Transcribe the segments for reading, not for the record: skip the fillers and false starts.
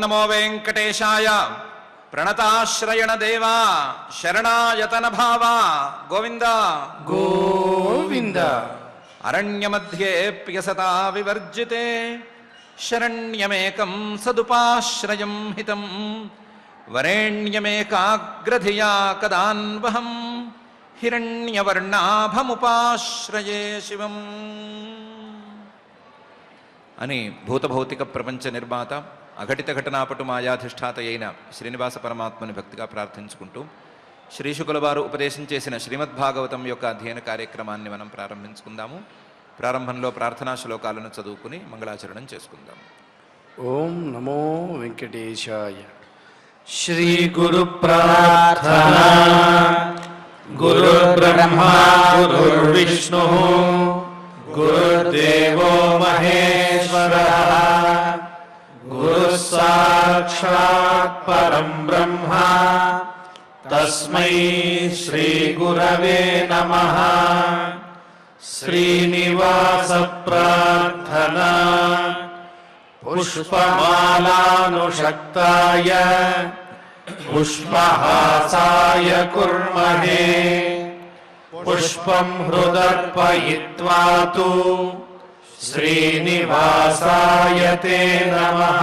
నమో వెంకటేశాయ. ప్రణతాశ్రయణ దేవా శరణాయతన భావా గోవింద గోవింద. అరణ్యమధ్యేప్యసతా వివర్జితే శరణ్యమేకం సదుపాశ్రయం హితం వరేణ్యమేకాగ్రధియా కదాన్వహం హిరణ్యవర్ణాభముపాశ్రయే శివం అని భూతభౌతిక ప్రపంచ నిర్మాత అఘటిత ఘటనాపటు మాయాధిష్ఠాత అయిన శ్రీనివాస పరమాత్మని భక్తిగా ప్రార్థించుకుంటూ శ్రీశుకుల వారు ఉపదేశం చేసిన శ్రీమద్భాగవతం యొక్క అధ్యయన కార్యక్రమాన్ని మనం ప్రారంభించుకుందాము. ప్రారంభంలో ప్రార్థనా శ్లోకాలను చదువుకుని మంగళాచరణం చేసుకుందాం. ఓం నమో వెంకటేశాయ. శ్రీ గురు ప్రార్థనా. గురుర్బ్రహ్మా గురుర్విష్ణు గురుర్దేవో మహేశ్వరః గురుః సాక్షాత్ పరం బ్రహ్మ తస్మై శ్రీ గురవే నమః. శ్రీనివాస ప్రార్థనా. పుష్పమాలానుషక్తాయ పుష్పహాసాయ కుర్మహే పుష్పం హృదర్పయిత్వా తు శ్రీనివాసాయ తే నమః.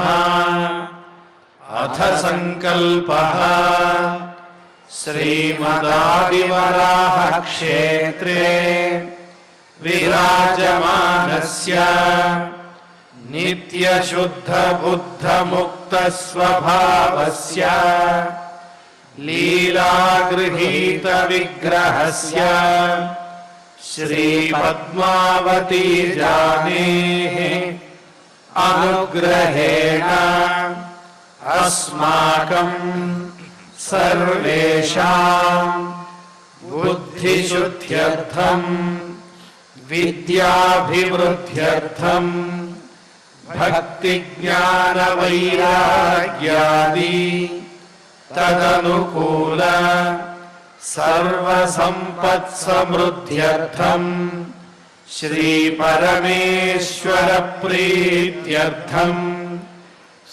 అథ సంకల్పః. శ్రీమదాదివరాహ క్షేత్రే విరాజమానస్య నిత్యశుద్ధ బుద్ధ ముక్త స్వభావస్య లీలాగృహీత విగ్రహస్య శ్రీ పద్మావతీ జానేః అనుగ్రహేణ అస్మాకం సర్వేషాం బుద్ధిశుద్ధ్యర్థం విద్యాభివృద్ధ్యర్థం భక్తి జ్ఞాన వైరాగ్యాది తదనుకూల సర్వసంపత్ సమృద్ధ్యర్థం శ్రీ పరమేశ్వర ప్రీత్యర్థం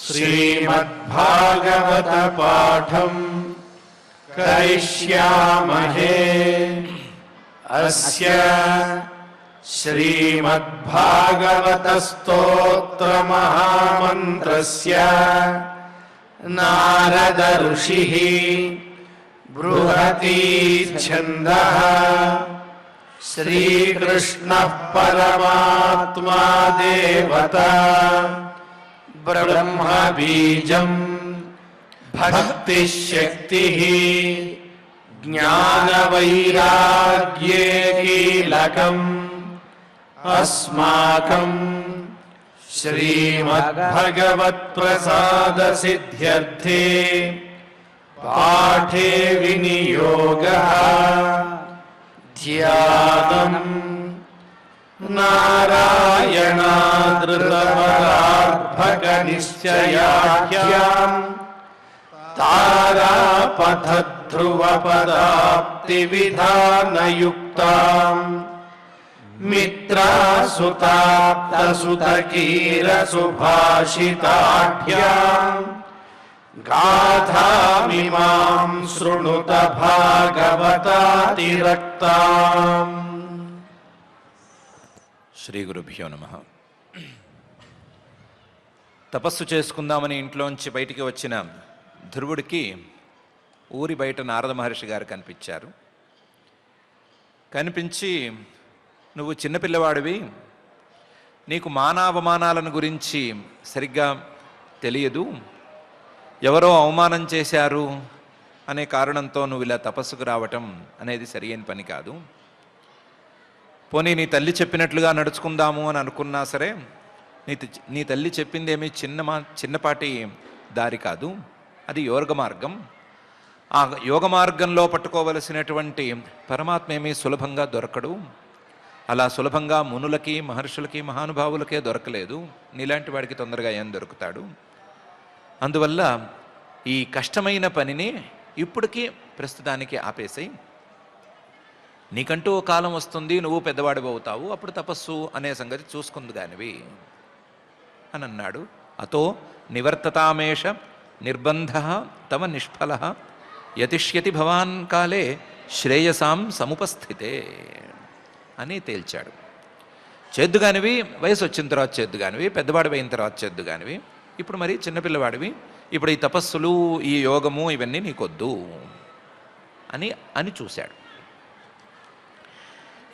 శ్రీమద్భాగవత పాఠం కరిష్యామహే. అస్య శ్రీమద్భాగవత స్తోత్ర మహామంత్రస్య నారద ఋషిః బృహతి ఛందః శ్రీకృష్ణః పరమాత్మా దేవతా బ్రహ్మ బీజం భక్తిశక్తిః జ్ఞానవైరాగ్యే కీలకం అస్మాకం శ్రీమద్భగవత్ప్రసాదసిద్ధ్యర్థే పాఠే వినియోగః. ధ్యానం నారాయణాదృతపరార్భకనిశ్చయాఖ్యాం తారాపథధ్రువపదాప్తివిధానయుక్తాం మిత్రాసుతాప్తసుతకీరసుభాషితాఢ్యాం గాథామిమాం శృణుత భాగవతాతిరక్తాం. శ్రీ గురుభ్యో నమః. తపస్సు చేసుకుందామని ఇంట్లోంచి బయటికి వచ్చిన ధ్రువుడికి ఊరి బయట నారద మహర్షి గారు కనిపించారు. కనిపించి, నువ్వు చిన్నపిల్లవాడివి, నీకు మానావమానాలను గురించి సరిగ్గా తెలియదు, ఎవరో అవమానం చేశారు అనే కారణంతో నువ్వు ఇలా తపస్సుకు రావటం అనేది సరి అయిన పని కాదు. పోనీ నీ తల్లి చెప్పినట్లుగా నడుచుకుందాము అని అనుకున్నా సరే, నీ తల్లి చెప్పిందేమీ చిన్నపాటి దారి కాదు, అది యోగ మార్గం. ఆ యోగ మార్గంలో పట్టుకోవలసినటువంటి పరమాత్మ ఏమీ సులభంగా దొరకడు. అలా సులభంగా మునులకి, మహర్షులకి, మహానుభావులకే దొరకలేదు. నీలాంటి వాడికి తొందరగా ఏం దొరుకుతాడు? అందువల్ల ఈ కష్టమైన పనిని ఇప్పటికీ ప్రస్తుతానికి ఆపేసాయి. నీకంటూ ఓ కాలం వస్తుంది, నువ్వు పెద్దవాడివి అవుతావు, అప్పుడు తపస్సు అనే సంగతి చూసుకుంది కానివి అని అన్నాడు. అతో నివర్తతామేష నిర్బంధ తమ నిష్ఫల యతిష్యతి భవాన్ కాలే శ్రేయసాం సముపస్థితే అని తేల్చాడు. చేద్దుగానివి, వయసు వచ్చిన తర్వాత చేద్దుగానివి, పెద్దవాడివి అయిన తర్వాత చేద్దుగానివి, ఇప్పుడు మరి చిన్నపిల్లవాడివి, ఇప్పుడు ఈ తపస్సులు, ఈ యోగము ఇవన్నీ నీకొద్దు అని అని చూశాడు.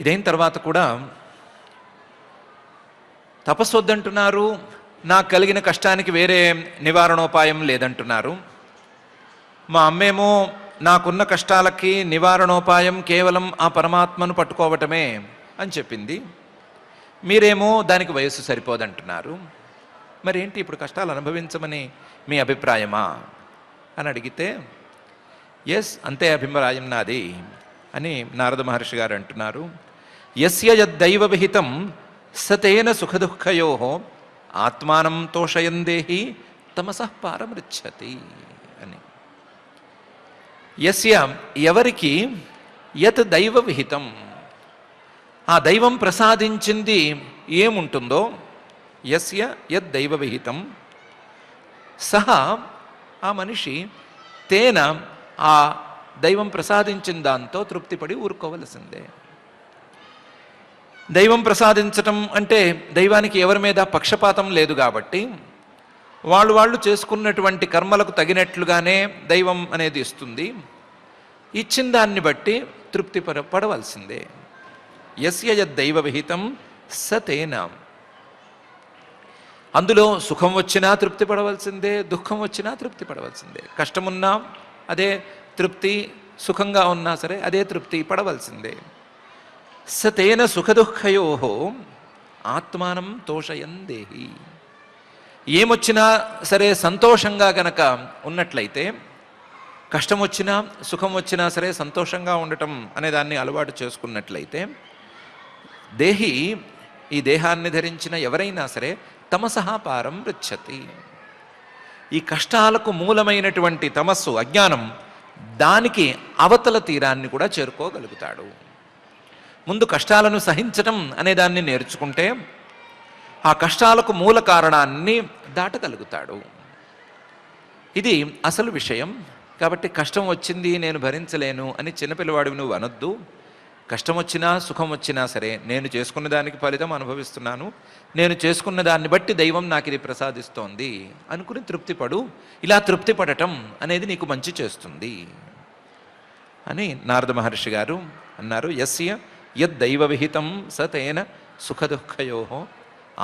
ఇదైన తర్వాత కూడా తపస్సు వద్దంటున్నారు, నాకు కలిగిన కష్టానికి వేరే నివారణోపాయం లేదంటున్నారు. మా అమ్మేమో నాకున్న కష్టాలకి నివారణోపాయం కేవలం ఆ పరమాత్మను పట్టుకోవటమే అని చెప్పింది. మీరేమో దానికి వయస్సు సరిపోదంటున్నారు. మరేంటి ఇప్పుడు కష్టాలు అనుభవించమని మీ అభిప్రాయమా అని అడిగితే, ఎస్, అంతే అభిప్రాయం నాది అని నారద మహర్షి గారు అంటున్నారు. యస్య యద్దైవ విహితం సతేన సుఖదుఃఖయో ఆత్మానం తోషయందేహి తమసః పారమృచ్చతి అని. యస్య, ఎవరికి, యత్ దైవ విహితం, ఆ దైవం ప్రసాదించింది ఏముంటుందో, యస్య యద్ దైవ విహితం సహా, ఆ మనిషి తేన, ఆ దైవం ప్రసాదించిన దాంతో తృప్తిపడి ఊరుకోవలసిందే. దైవం ప్రసాదించటం అంటే దైవానికి ఎవరి మీద పక్షపాతం లేదు కాబట్టి వాళ్ళు చేసుకున్నటువంటి కర్మలకు తగినట్లుగానే దైవం అనేది ఇస్తుంది. ఇచ్చిన దాన్ని బట్టి తృప్తి పడవలసిందే. యస్య యద్దైవ విహితం సతేన, అందులో సుఖం వచ్చినా తృప్తి పడవలసిందే, దుఃఖం వచ్చినా తృప్తి పడవలసిందే. కష్టమున్నా అదే తృప్తి, సుఖంగా ఉన్నా సరే అదే తృప్తి పడవలసిందే. సతేన సుఖదుఃఖయో ఆత్మానం తోషయందేహి, ఏమొచ్చినా సరే సంతోషంగా గనక ఉన్నట్లయితే, కష్టం వచ్చినా సుఖం వచ్చినా సరే సంతోషంగా ఉండటం అనే దాన్ని అలవాటు చేసుకున్నట్లయితే, దేహి, ఈ దేహాన్ని ధరించిన ఎవరైనా సరే తమసహా పారం రుచ్చతి, ఈ కష్టాలకు మూలమైనటువంటి తమస్సు, అజ్ఞానం, దానికి అవతల తీరాన్ని కూడా చేరుకోగలుగుతాడు. ముందు కష్టాలను సహించటం అనే దాన్ని నేర్చుకుంటే ఆ కష్టాలకు మూల కారణాన్ని దాటగలుగుతాడు. ఇది అసలు విషయం. కాబట్టి కష్టం వచ్చింది నేను భరించలేను అని చిన్నపిల్లవాడివి నువ్వు అనొద్దు. కష్టం వచ్చినా సుఖం వచ్చినా సరే నేను చేసుకున్న దానికి ఫలితం అనుభవిస్తున్నాను, నేను చేసుకున్న దాన్ని బట్టి దైవం నాకు ఇది ప్రసాదిస్తోంది అనుకుని తృప్తిపడు. ఇలా తృప్తి పడటం అనేది నీకు మంచి చేస్తుంది అని నారద మహర్షి గారు అన్నారు. యస్య యద్దైవ విహితం సతేన సుఖదుఃఖయో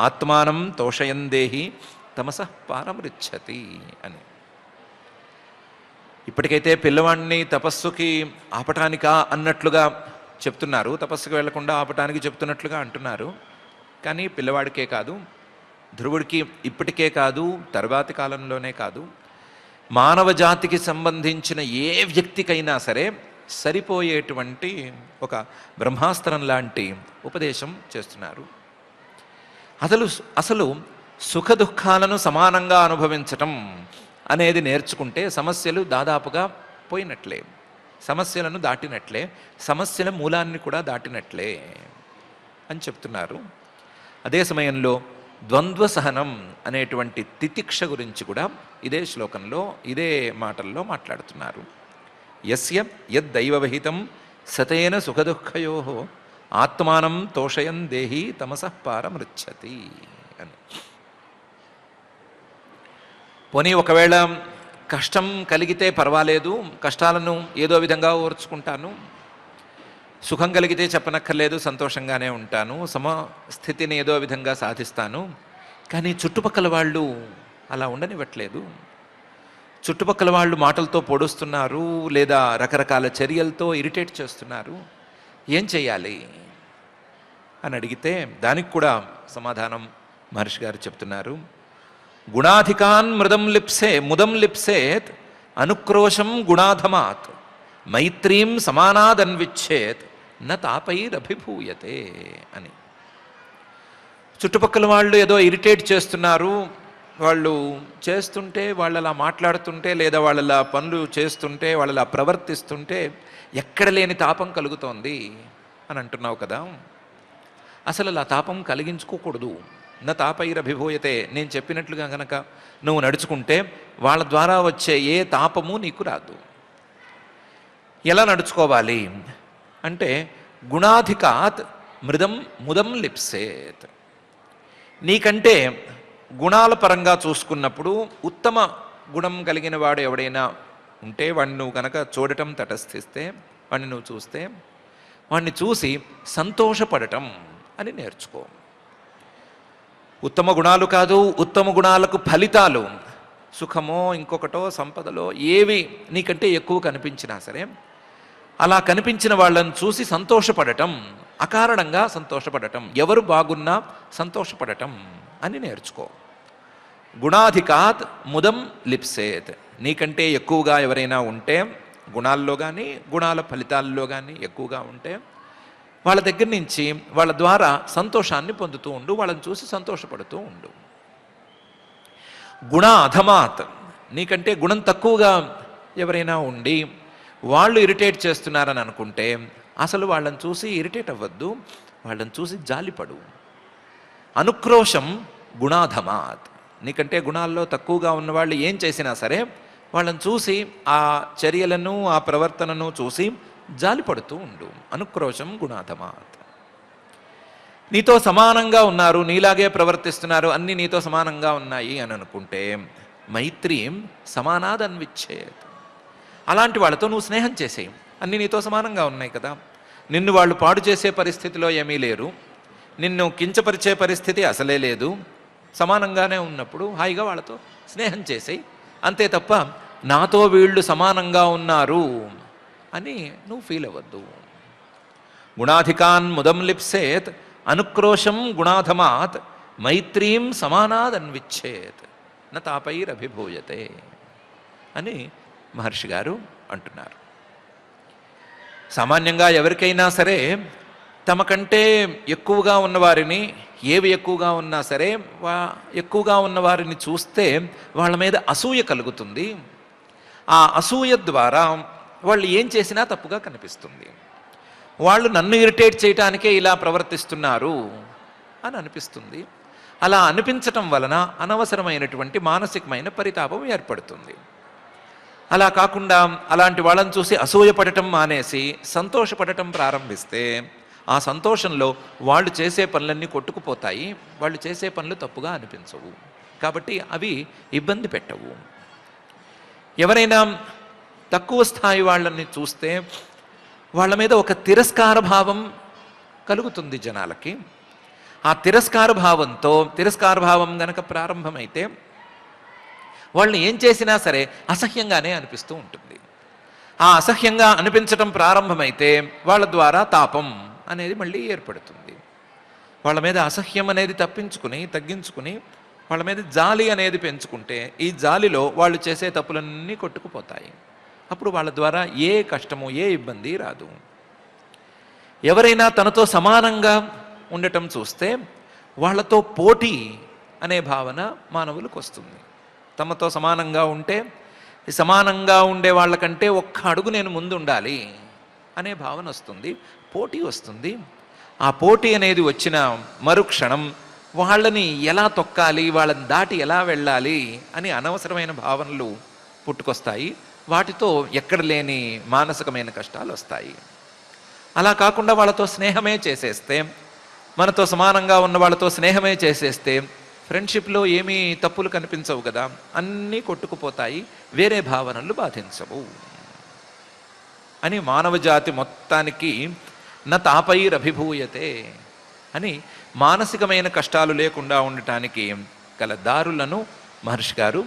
ఆత్మానం తోషయందేహి తమసః పారమృచ్చతి అని. ఇప్పటికైతే పిల్లవాడిని తపస్సుకి ఆపటానికా అన్నట్లుగా చెప్తున్నారు, తపస్సుకి వెళ్లకుండా ఆపటానికి చెప్తున్నట్లుగా అంటున్నారు. కానీ పిల్లవాడికే కాదు, ధ్రువుడికి ఇప్పటికే కాదు, తర్వాతి కాలంలోనే కాదు, మానవ జాతికి సంబంధించిన ఏ వ్యక్తికైనా సరే సరిపోయేటువంటి ఒక బ్రహ్మాస్త్రం లాంటి ఉపదేశం చేస్తున్నారు. అసలు సుఖ దుఃఖాలను సమానంగా అనుభవించటం అనేది నేర్చుకుంటే సమస్యలు దాదాపుగా పోయినట్లే, సమస్యలను దాటినట్లే, సమస్యల మూలాన్ని కూడా దాటినట్లే అని చెప్తున్నారు. అదే సమయంలో ద్వంద్వ సహనం అనేటువంటి తితిక్ష గురించి కూడా ఇదే శ్లోకంలో, ఇదే మాటల్లో మాట్లాడుతున్నారు. యస్య యద్దైవ విహితం సతేన సుఖదుఃఖయో ఆత్మానం తోషయం దేహి తమసః పారమృచ్చతి అని. పోనీ ఒకవేళ కష్టం కలిగితే పర్వాలేదు, కష్టాలను ఏదో విధంగా ఓర్చుకుంటాను, సుఖం కలిగితే చెప్పనక్కర్లేదు, సంతోషంగానే ఉంటాను, సమస్థితిని ఏదో విధంగా సాధిస్తాను. కానీ చుట్టుపక్కల వాళ్ళు అలా ఉండనివ్వట్లేదు. చుట్టుపక్కల వాళ్ళు మాటలతో పొడుస్తున్నారు, లేదా రకరకాల చర్యలతో ఇరిటేట్ చేస్తున్నారు. ఏం చెయ్యాలి అని అడిగితే దానికి కూడా సమాధానం మహర్షి గారు చెప్తున్నారు. గుణాధికాన్ ముదం లిప్సేత్ అనుక్రోశం గుణాధమాత్ మైత్రీం సమానాదన్విచ్చేత్ న తాపైరభిభూయతే అని. చుట్టుపక్కల వాళ్ళు ఏదో ఇరిటేట్ చేస్తున్నారు, వాళ్ళు చేస్తుంటే, వాళ్ళలా మాట్లాడుతుంటే, లేదా వాళ్ళలా పనులు చేస్తుంటే, వాళ్ళలా ప్రవర్తిస్తుంటే ఎక్కడ లేని తాపం కలుగుతోంది అని అంటున్నావు కదా. అసలు అలా తాపం కలిగించుకోకూడదు. న తాపైరభిభూయతే. నేను చెప్పినట్లుగా గనక నువ్వు నడుచుకుంటే వాళ్ళ ద్వారా వచ్చే ఏ తాపము నీకు రాదు. ఎలా నడుచుకోవాలి అంటే గుణాధికాత్ ముదం లిప్సేత్. నీకంటే గుణాల పరంగా చూసుకున్నప్పుడు ఉత్తమ గుణం కలిగిన వాడు ఎవడైనా ఉంటే వాడిని నువ్వు కనుక చూడటం తటస్థిస్తే, వాడిని నువ్వు చూస్తే వాడిని చూసి సంతోషపడటం అని నేర్చుకో. ఉత్తమ గుణాలు కాదు, ఉత్తమ గుణాలకు ఫలితాలు సుఖమో ఇంకొకటో సంపదలో ఏవి నీకంటే ఎక్కువ కనిపించినా సరే అలా కనిపించిన వాళ్ళని చూసి సంతోషపడటం, అకారణంగా సంతోషపడటం, ఎవరు బాగున్నా సంతోషపడటం అని నేర్చుకో. గుణాధికాత్ ముదం లిప్సేత్. నీకంటే ఎక్కువగా ఎవరైనా ఉంటే గుణాల్లో కానీ గుణాల ఫలితాల్లో కానీ ఎక్కువగా ఉంటే వాళ్ళ దగ్గర నుంచి వాళ్ళ ద్వారా సంతోషాన్ని పొందుతూ ఉండు, వాళ్ళని చూసి సంతోషపడుతూ ఉండు. గుణ అధమాత్. నీకంటే గుణం తక్కువగా ఎవరైనా ఉండి వాళ్ళు ఇరిటేట్ చేస్తున్నారని అనుకుంటే అసలు వాళ్ళని చూసి ఇరిటేట్ అవ్వద్దు, వాళ్ళని చూసి జాలిపడు. అనుక్రోశం గుణాధమాత్. నీకంటే గుణాల్లో తక్కువగా ఉన్నవాళ్ళు ఏం చేసినా సరే వాళ్ళని చూసి ఆ చర్యలను ఆ ప్రవర్తనను చూసి జాలిపడుతూ ఉండు. అనుక్రోశం గుణాధమాత్. నీతో సమానంగా ఉన్నారు, నీలాగే ప్రవర్తిస్తున్నారు, అన్నీ నీతో సమానంగా ఉన్నాయి అని అనుకుంటే మైత్రీం సమానాదన్విచ్చేత్. అలాంటి వాళ్ళతో నువ్వు స్నేహం చేసేయి. అన్నీ నీతో సమానంగా ఉన్నాయి కదా, నిన్ను వాళ్ళు పాడు చేసే పరిస్థితిలో ఏమీ లేరు, నిన్ను కించపరిచే పరిస్థితి అసలే లేదు, సమానంగానే ఉన్నప్పుడు హాయిగా వాళ్ళతో స్నేహం చేసేయి. అంతే తప్ప నాతో వీళ్ళు సమానంగా ఉన్నారు అని నువ్వు ఫీల్ అవ్వద్దు. గుణాధికాన్ ముదం లిప్సేత్ అనుక్రోశం గుణాధమాత్ మైత్రీం సమానాదన్విచ్చేత్ న తాపైరభిభూయతే అని మహర్షి గారు అంటున్నారు. సామాన్యంగా ఎవరికైనా సరే తమ కంటే ఎక్కువగా ఉన్నవారిని, ఏవి ఎక్కువగా ఉన్నా సరే ఎక్కువగా ఉన్నవారిని చూస్తే వాళ్ళ మీద అసూయ కలుగుతుంది. ఆ అసూయ ద్వారా వాళ్ళు ఏం చేసినా తప్పుగా కనిపిస్తుంది. వాళ్ళు నన్ను ఇరిటేట్ చేయటానికే ఇలా ప్రవర్తిస్తున్నారు అని అనిపిస్తుంది. అలా అనిపించటం వలన అనవసరమైనటువంటి మానసికమైన పరితాపం ఏర్పడుతుంది. అలా కాకుండా అలాంటి వాళ్ళని చూసి అసూయపడటం మానేసి సంతోషపడటం ప్రారంభిస్తే ఆ సంతోషంలో వాళ్ళు చేసే పనులన్నీ కొట్టుకుపోతాయి, వాళ్ళు చేసే పనులు తప్పుగా అనిపించవు, కాబట్టి అవి ఇబ్బంది పెట్టవు. ఎవరైనా తక్కువ స్థాయి వాళ్ళని చూస్తే వాళ్ళ మీద ఒక తిరస్కార భావం కలుగుతుంది జనాలకి. ఆ తిరస్కార భావం గనక ప్రారంభమైతే వాళ్ళని ఏం చేసినా సరే అసహ్యంగానే అనిపిస్తూ ఉంటుంది. ఆ అసహ్యంగా అనిపించటం ప్రారంభమైతే వాళ్ళ ద్వారా తాపం అనేది మళ్ళీ ఏర్పడుతుంది. వాళ్ళ మీద అసహ్యం అనేది తగ్గించుకుని వాళ్ళ మీద జాలి అనేది పెంచుకుంటే ఈ జాలిలో వాళ్ళు చేసే తప్పులన్నీ కొట్టుకుపోతాయి. అప్పుడు వాళ్ళ ద్వారా ఏ కష్టము ఏ ఇబ్బంది రాదు. ఎవరైనా తనతో సమానంగా ఉండటం చూస్తే వాళ్ళతో పోటీ అనే భావన మానవులకు వస్తుంది. తమతో సమానంగా ఉంటే సమానంగా ఉండే వాళ్ళకంటే ఒక్క అడుగు నేను ముందు ఉండాలి అనే భావన వస్తుంది, పోటీ వస్తుంది. ఆ పోటీ అనేది వచ్చిన మరుక్షణం వాళ్ళని ఎలా తొక్కాలి, వాళ్ళని దాటి ఎలా వెళ్ళాలి అని అనవసరమైన భావనలు పుట్టుకొస్తాయి. వాటితో ఎక్కడ లేని మానసికమైన కష్టాలు వస్తాయి. అలా కాకుండా వాళ్ళతో స్నేహమే చేసేస్తే, మనతో సమానంగా ఉన్న వాళ్ళతో స్నేహమే చేసేస్తే ఫ్రెండ్షిప్లో ఏమీ తప్పులు కనిపించవు కదా, అన్నీ కొట్టుకుపోతాయి, వేరే భావనలు బాధించవు అని మానవ జాతి మొత్తానికి న తాపైరభిభూయతే అని మానసికమైన కష్టాలు లేకుండా ఉండటానికి గల దారులను మహర్షి గారు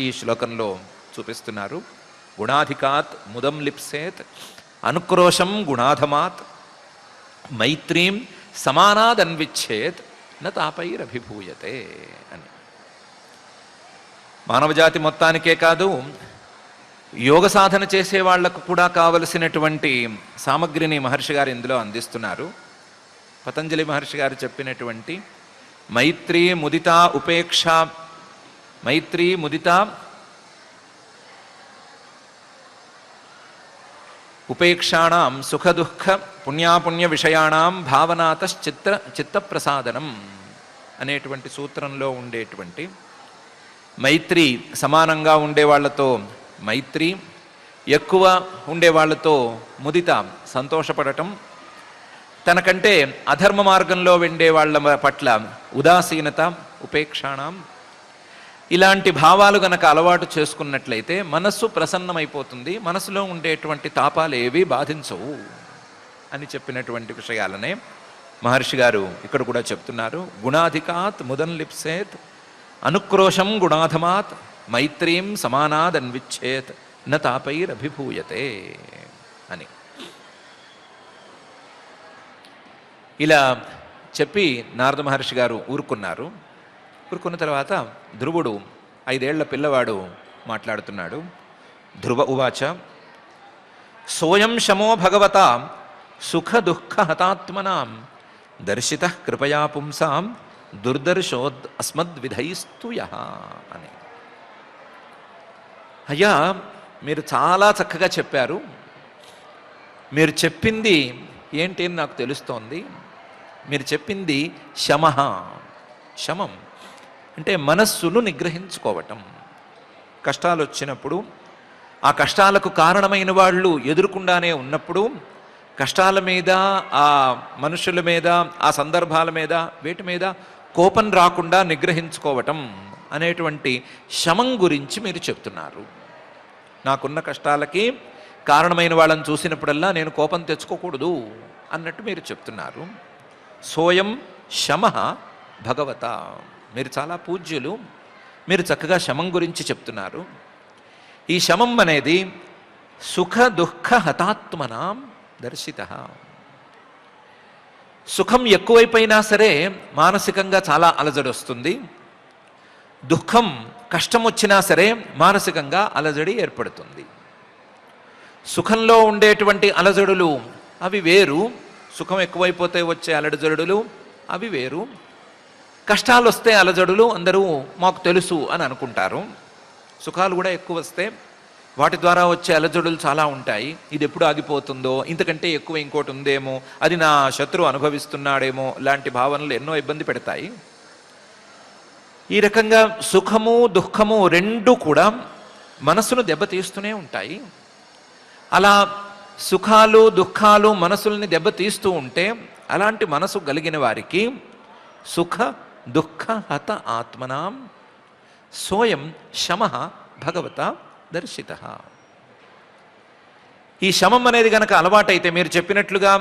ఈ శ్లోకంలో చూపిస్తున్నారు. గుణాధికాత్ ముదం లిప్సేత్ అనుక్రోశం గుణాధమాత్ మైత్రీం సమానాదన్విచ్చేత్ న తాపైరభిభూయతే అని. మానవజాతి మొత్తానికే కాదు, యోగ సాధన చేసే వాళ్లకు కూడా కావలసినటువంటి సామగ్రిని మహర్షి గారు ఇందులో అందిస్తున్నారు. పతంజలి మహర్షి గారు చెప్పినటువంటి మైత్రీ ముదిత ఉపేక్ష, మైత్రీ ముదిత ఉపేక్షాణం సుఖ దుఃఖ పుణ్యాపుణ్య విషయాణం భావనాతశ్చిత్త ప్రసాదనం అనేటువంటి సూత్రంలో ఉండేటువంటి మైత్రి, సమానంగా ఉండే వాళ్ళతో మైత్రి, ఎక్కువ ఉండే వాళ్ళతో ముదిత, సంతోషపడటం, తనకంటే అధర్మ మార్గంలో వెండే వాళ్ళ పట్ల ఉదాసీనత, ఉపేక్షాణం, ఇలాంటి భావాలు గనక అలవాటు చేసుకున్నట్లయితే మనస్సు ప్రసన్నమైపోతుంది, మనసులో ఉండేటువంటి తాపాలు ఏవి బాధించవు అని చెప్పినటువంటి విషయాలనే మహర్షి గారు ఇక్కడ కూడా చెప్తున్నారు. గుణాధికాత్ ముదన్ లిప్సేత్ అనుక్రోశం గుణాధమాత్ మైత్రీం సమానాద్ అన్విచ్చేత్ న తాపైరభిభూయతే అని. ఇలా చెప్పి నారద మహర్షి గారు ఊరుకున్నారు. ఊరుకున్న తర్వాత ధ్రువుడు 5 ఏళ్ల పిల్లవాడు మాట్లాడుతున్నాడు. ధ్రువ ఉవాచ సోయం శమో భగవత సుఖ దుఃఖ హతాత్మనాం దర్శిత కృపయా పుంసాం దుర్దర్శోద్ అస్మద్విధైస్తు యః అని. అయ్యా, మీరు చాలా చక్కగా చెప్పారు. మీరు చెప్పింది ఏంటి అని నాకు తెలుస్తోంది. మీరు చెప్పింది శమః, శమం అంటే మనస్సును నిగ్రహించుకోవటం. కష్టాలు వచ్చినప్పుడు, ఆ కష్టాలకు కారణమైన వాళ్ళు ఎదురుకుండానే ఉన్నప్పుడు, కష్టాల మీద, ఆ మనుషుల మీద, ఆ సందర్భాల మీద, వీటి మీద కోపం రాకుండా నిగ్రహించుకోవటం అనేటువంటి శమం గురించి మీరు చెప్తున్నారు. నాకున్న కష్టాలకి కారణమైన వాళ్ళని చూసినప్పుడల్లా నేను కోపం తెచ్చుకోకూడదు అన్నట్టు మీరు చెప్తున్నారు. సోయం శమః భగవత, మీరు చాలా పూజ్యులు, మీరు చక్కగా శమం గురించి చెప్తున్నారు. ఈ శమం అనేది సుఖ దుఃఖ హతాత్మనాం దర్శిత. సుఖం ఎక్కువైపోయినా సరే మానసికంగా చాలా అలజడి వస్తుంది. దుఃఖం, కష్టం వచ్చినా సరే మానసికంగా అలజడి ఏర్పడుతుంది. సుఖంలో ఉండేటువంటి అలజడులు అవి వేరు, సుఖం ఎక్కువైపోతే వచ్చే అలజడులు అవి వేరు. కష్టాలు వస్తే అలజడులు అందరూ మాకు తెలుసు అని అనుకుంటారు. సుఖాలు కూడా ఎక్కువ వస్తే వాటి ద్వారా వచ్చే అలజడులు చాలా ఉంటాయి. ఇది ఎప్పుడు ఆగిపోతుందో, ఇంతకంటే ఎక్కువ ఇంకోటి ఉందేమో, అది నా శత్రువు అనుభవిస్తున్నాడేమో, లాంటి భావనలు ఎన్నో ఇబ్బంది పెడతాయి. ఈ రకంగా సుఖము దుఃఖము రెండు కూడా మనసును దెబ్బతీస్తూనే ఉంటాయి. అలా సుఖాలు దుఃఖాలు మనసుల్ని దెబ్బతీస్తూ ఉంటే అలాంటి మనసు కలిగిన వారికి సుఖ దుఃఖ హత ఆత్మనాం సోయం శమః భగవత దర్శిత. ఈ శమం అనేది గనక అలవాటైతే, మీరు చెప్పినట్లుగా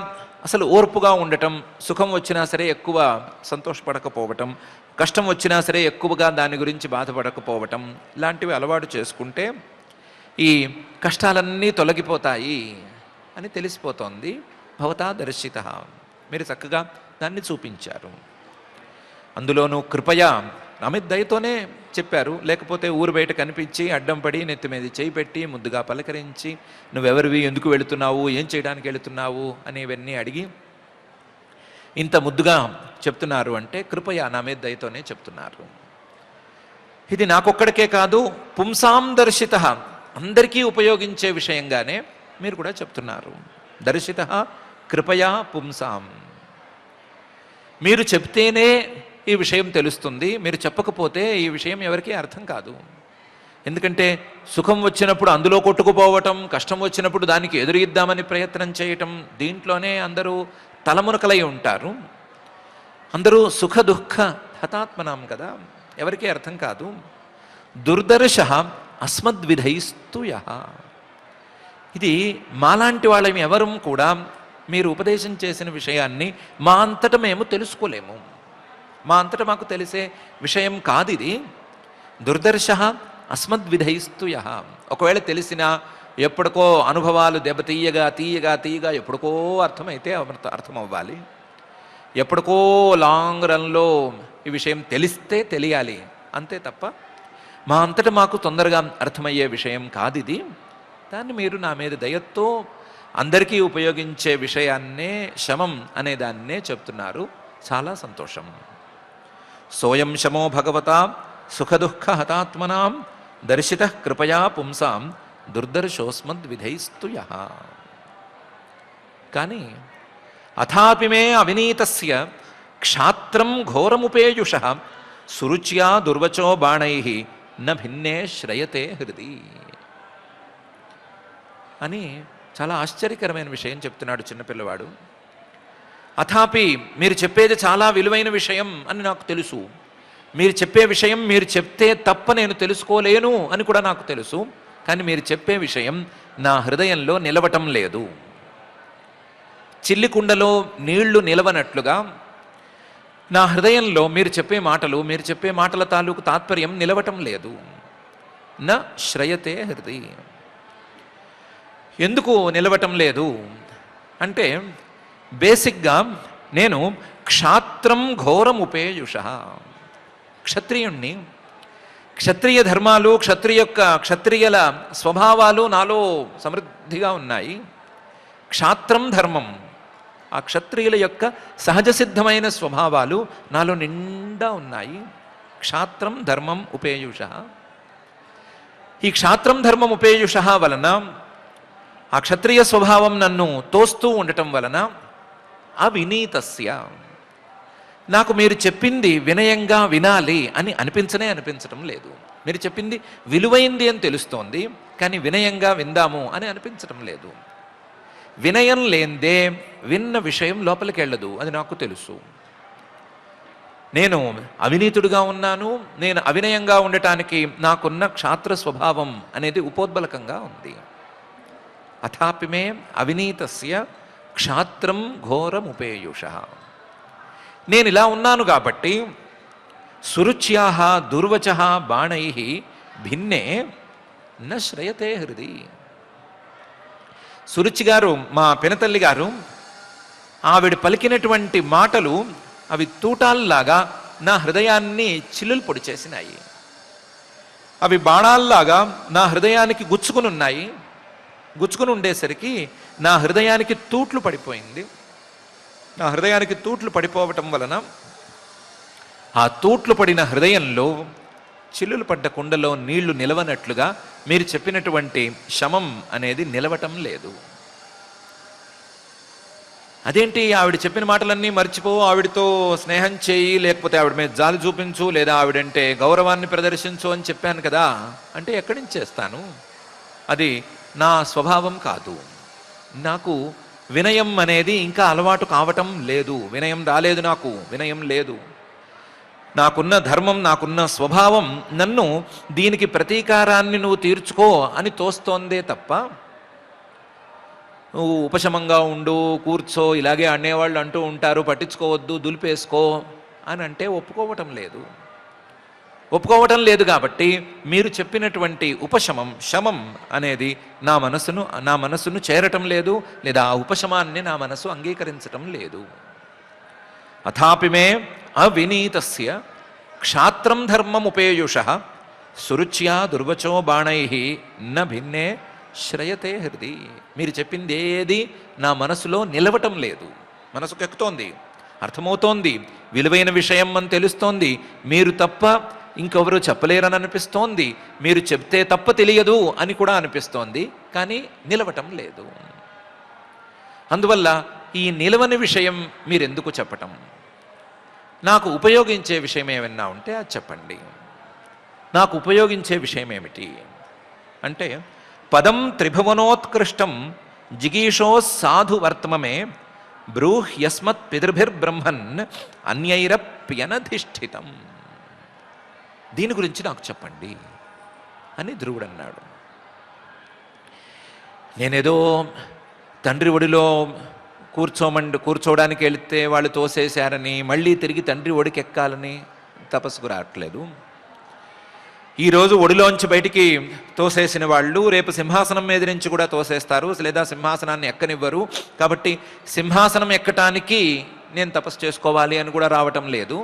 అసలు ఓర్పుగా ఉండటం, సుఖం వచ్చినా సరే ఎక్కువ సంతోషపడకపోవటం, కష్టం వచ్చినా సరే ఎక్కువగా దాని గురించి బాధపడకపోవటం, ఇలాంటివి అలవాటు చేసుకుంటే ఈ కష్టాలన్నీ తొలగిపోతాయి అని తెలిసిపోతోంది. భవతా దర్శిత, మీరు చక్కగా దాన్ని చూపించారు. అందులోనూ కృపయా, ఆమె దయతోనే చెప్పారు. లేకపోతే ఊరు బయట కనిపించి అడ్డం పడి నెత్తి మీద చేయి పెట్టి ముద్దుగా పలకరించి నువ్వెవరివి, ఎందుకు వెళుతున్నావు, ఏం చేయడానికి వెళుతున్నావు అనేవన్నీ అడిగి ఇంత ముద్దుగా చెప్తున్నారు అంటే కృపయా, నా మీద దయతోనే చెప్తున్నారు. ఇది నాకొక్కడికే కాదు, పుంసాం దర్శిత, అందరికీ ఉపయోగించే విషయంగానే మీరు కూడా చెప్తున్నారు. దర్శిత కృపయా పుంసాం, మీరు చెప్తేనే ఈ విషయం తెలుస్తుంది, మీరు చెప్పకపోతే ఈ విషయం ఎవరికీ అర్థం కాదు. ఎందుకంటే సుఖం వచ్చినప్పుడు అందులో కొట్టుకుపోవటం, కష్టం వచ్చినప్పుడు దానికి ఎదురుయిద్దామని ప్రయత్నం చేయటం, దీంట్లోనే అందరూ తలమునకలై ఉంటారు. అందరూ సుఖ దుఃఖ హతాత్మనాం కదా, ఎవరికీ అర్థం కాదు. దుర్దర్శ అస్మద్విధైస్తు యః, ఇది మాలాంటి వాళ్ళం ఎవరూ కూడా మీరు ఉపదేశం చేసిన విషయాన్ని మా అంతటా మేము తెలుసుకోలేము, మా అంతటా మాకు తెలిసే విషయం కాదు ఇది. దుర్దర్శ అస్మద్విధైస్తు యః, ఒకవేళ తెలిసినా ఎప్పటికో అనుభవాలు దెబ్బతీయగా తీయగా తీయగా ఎప్పటికో అర్థమైతే అర్థం అవ్వాలి. ఎప్పటికో లాంగ్ రన్లో ఈ విషయం తెలిస్తే తెలియాలి, అంతే తప్ప మా అంతటా మాకు తొందరగా అర్థమయ్యే విషయం కాదు ఇది. దాన్ని మీరు నా మీద దయతో అందరికీ ఉపయోగించే విషయాన్నే శమం అనే దాన్నే చెప్తున్నారు. చాలా సంతోషం. సోయం శమో భగవత సుఖదుఃఖ హతాత్మనాం దర్శిత కృపయా పుంసాం దుర్దర్శోస్మద్విధైస్తు యః. కానీ అథాపి మే అవినీతస్య క్షాత్రం ఘోరముపేయుష సురుచ్యా దుర్వచో బాణై న భిన్నే శ్రయతే హృది అని చాలా ఆశ్చర్యకరమైన విషయం చెప్తున్నాడు చిన్నపిల్లవాడు. అథాపి మీరు చెప్పేది చాలా విలువైన విషయం అని నాకు తెలుసు. మీరు చెప్పే విషయం మీరు చెప్తే తప్ప నేను తెలుసుకోలేను అని కూడా నాకు తెలుసు. కానీ మీరు చెప్పే విషయం నా హృదయంలో నిలవటం లేదు. చిల్లికుండలో నీళ్లు నిలవనట్లుగా నా హృదయంలో మీరు చెప్పే మాటల తాలూకు తాత్పర్యం నిలవటం లేదు. నా శ్రయతే హృది. ఎందుకు నిలవటం లేదు అంటే బేసిక్గా నేను క్షాత్రం ఘోరముపేయుష, క్షత్రియుణ్ణి. క్షత్రియ ధర్మాలు క్షత్రియుల స్వభావాలు నాలో సమృద్ధిగా ఉన్నాయి. క్షాత్రం ధర్మం, ఆ క్షత్రియుల యొక్క సహజ సిద్ధమైన స్వభావాలు నాలో నిండా ఉన్నాయి. క్షాత్రం ధర్మం ఉపేయుష. ఈ క్షాత్రం ధర్మం ఉపేయుష వలన, ఆ క్షత్రియ స్వభావం నన్ను తోస్తూ ఉండటం వలన అవినీతస్య, నాకు మీరు చెప్పింది వినయంగా వినాలి అని అనిపించటం లేదు. మీరు చెప్పింది విలువైంది అని తెలుస్తోంది, కానీ వినయంగా విందాము అని అనిపించటం లేదు. వినయం లేందే విన్న విషయం లోపలికి వెళ్ళదు, అది నాకు తెలుసు. నేను అవినీతుడుగా ఉన్నాను, నేను అవినయంగా ఉండటానికి నాకున్న క్షాత్ర స్వభావం అనేది ఉపోద్బలకంగా ఉంది. అథాపిమే అవినీతస్య క్షాత్రం ఘోరముపేయుష. నేను ఇలా ఉన్నాను కాబట్టి సురుచ్యా దుర్వచ బాణై భిన్నే న శ్రయతే హృది. సురుచి గారు, మా పినతల్లి గారు, ఆవిడ పలికినటువంటి మాటలు అవి తూటాల్లాగా నా హృదయాన్ని చిల్లులు పొడి చేసినాయి. అవి బాణాల్లాగా నా హృదయానికి గుచ్చుకుని ఉండేసరికి నా హృదయానికి తూట్లు పడిపోయింది. నా హృదయానికి తూట్లు పడిపోవటం వలన ఆ తూట్లు పడిన హృదయంలో చిల్లులు పడ్డ కుండలో నీళ్లు నిలవనట్లుగా మీరు చెప్పినటువంటి శమం అనేది నిలవటం లేదు. అదేంటి, ఆవిడ చెప్పిన మాటలన్నీ మర్చిపో, ఆవిడతో స్నేహం చేయి, లేకపోతే ఆవిడ మీద జాలి చూపించు, లేదా ఆవిడంటే గౌరవాన్ని ప్రదర్శించు అని చెప్పాను కదా అంటే ఎక్కడి నుంచి చేస్తాను? అది నా స్వభావం కాదు. నాకు వినయం అనేది ఇంకా అలవాటు కావటం లేదు. వినయం రాలేదు, నాకు వినయం లేదు. నాకున్న ధర్మం, నాకున్న స్వభావం నన్ను దీనికి ప్రతీకారాన్ని నువ్వు తీర్చుకో అని తోస్తోందే తప్ప, నువ్వు ఉపశమంగా ఉండు, కూర్చో, ఇలాగే అనేవాళ్ళు అంటూ ఉంటారు, పట్టించుకోవద్దు, దులిపేసుకో అని అంటే ఒప్పుకోవటం లేదు. కాబట్టి మీరు చెప్పినటువంటి ఉపశమం, శమం అనేది నా మనసును చేరటం లేదు, లేదా ఆ ఉపశమాన్ని నా మనసు అంగీకరించటం లేదు. అథాపిమే అవినీతస్య క్షాత్రం ధర్మం ఉపేయుష సురుచ్యా దుర్వచో బాణై న భిన్నే శ్రయతే హృది. మీరు చెప్పింది ఏది నా మనసులో నిలవటం లేదు. మనసుకు ఎక్కుతోంది, అర్థమవుతోంది, విలువైన విషయం అని తెలుస్తోంది. మీరు తప్ప ఇంకెవరూ చెప్పలేరని అనిపిస్తోంది. మీరు చెప్తే తప్ప తెలియదు అని కూడా అనిపిస్తోంది, కానీ నిలవటం లేదు. అందువల్ల ఈ నిలవని విషయం మీరెందుకు చెప్పటం? నాకు ఉపయోగించే విషయం ఏమన్నా ఉంటే అది చెప్పండి. నాకు ఉపయోగించే విషయం ఏమిటి అంటే, పదం త్రిభువనోత్కృష్టం జిగీషో సాధు వర్తమమే బ్రూహ్యస్మత్ పితృభిర్బ్రహ్మన్ అన్యైరప్యనధిష్ఠితం. దీని గురించి నాకు చెప్పండి అని ధ్రువుడు అన్నాడు. నేనేదో తండ్రి ఒడిలో కూర్చోడానికి వెళితే వాళ్ళు తోసేశారని మళ్ళీ తిరిగి తండ్రి ఒడికి ఎక్కాలని తపస్సుకు రావట్లేదు. ఈరోజు ఒడిలోంచి బయటికి తోసేసిన వాళ్ళు రేపు సింహాసనం మీద నుంచి కూడా తోసేస్తారు, లేదా సింహాసనాన్ని ఎక్కనివ్వరు. కాబట్టి సింహాసనం ఎక్కటానికి నేను తపస్సు చేసుకోవాలి అని కూడా రావటం లేదు.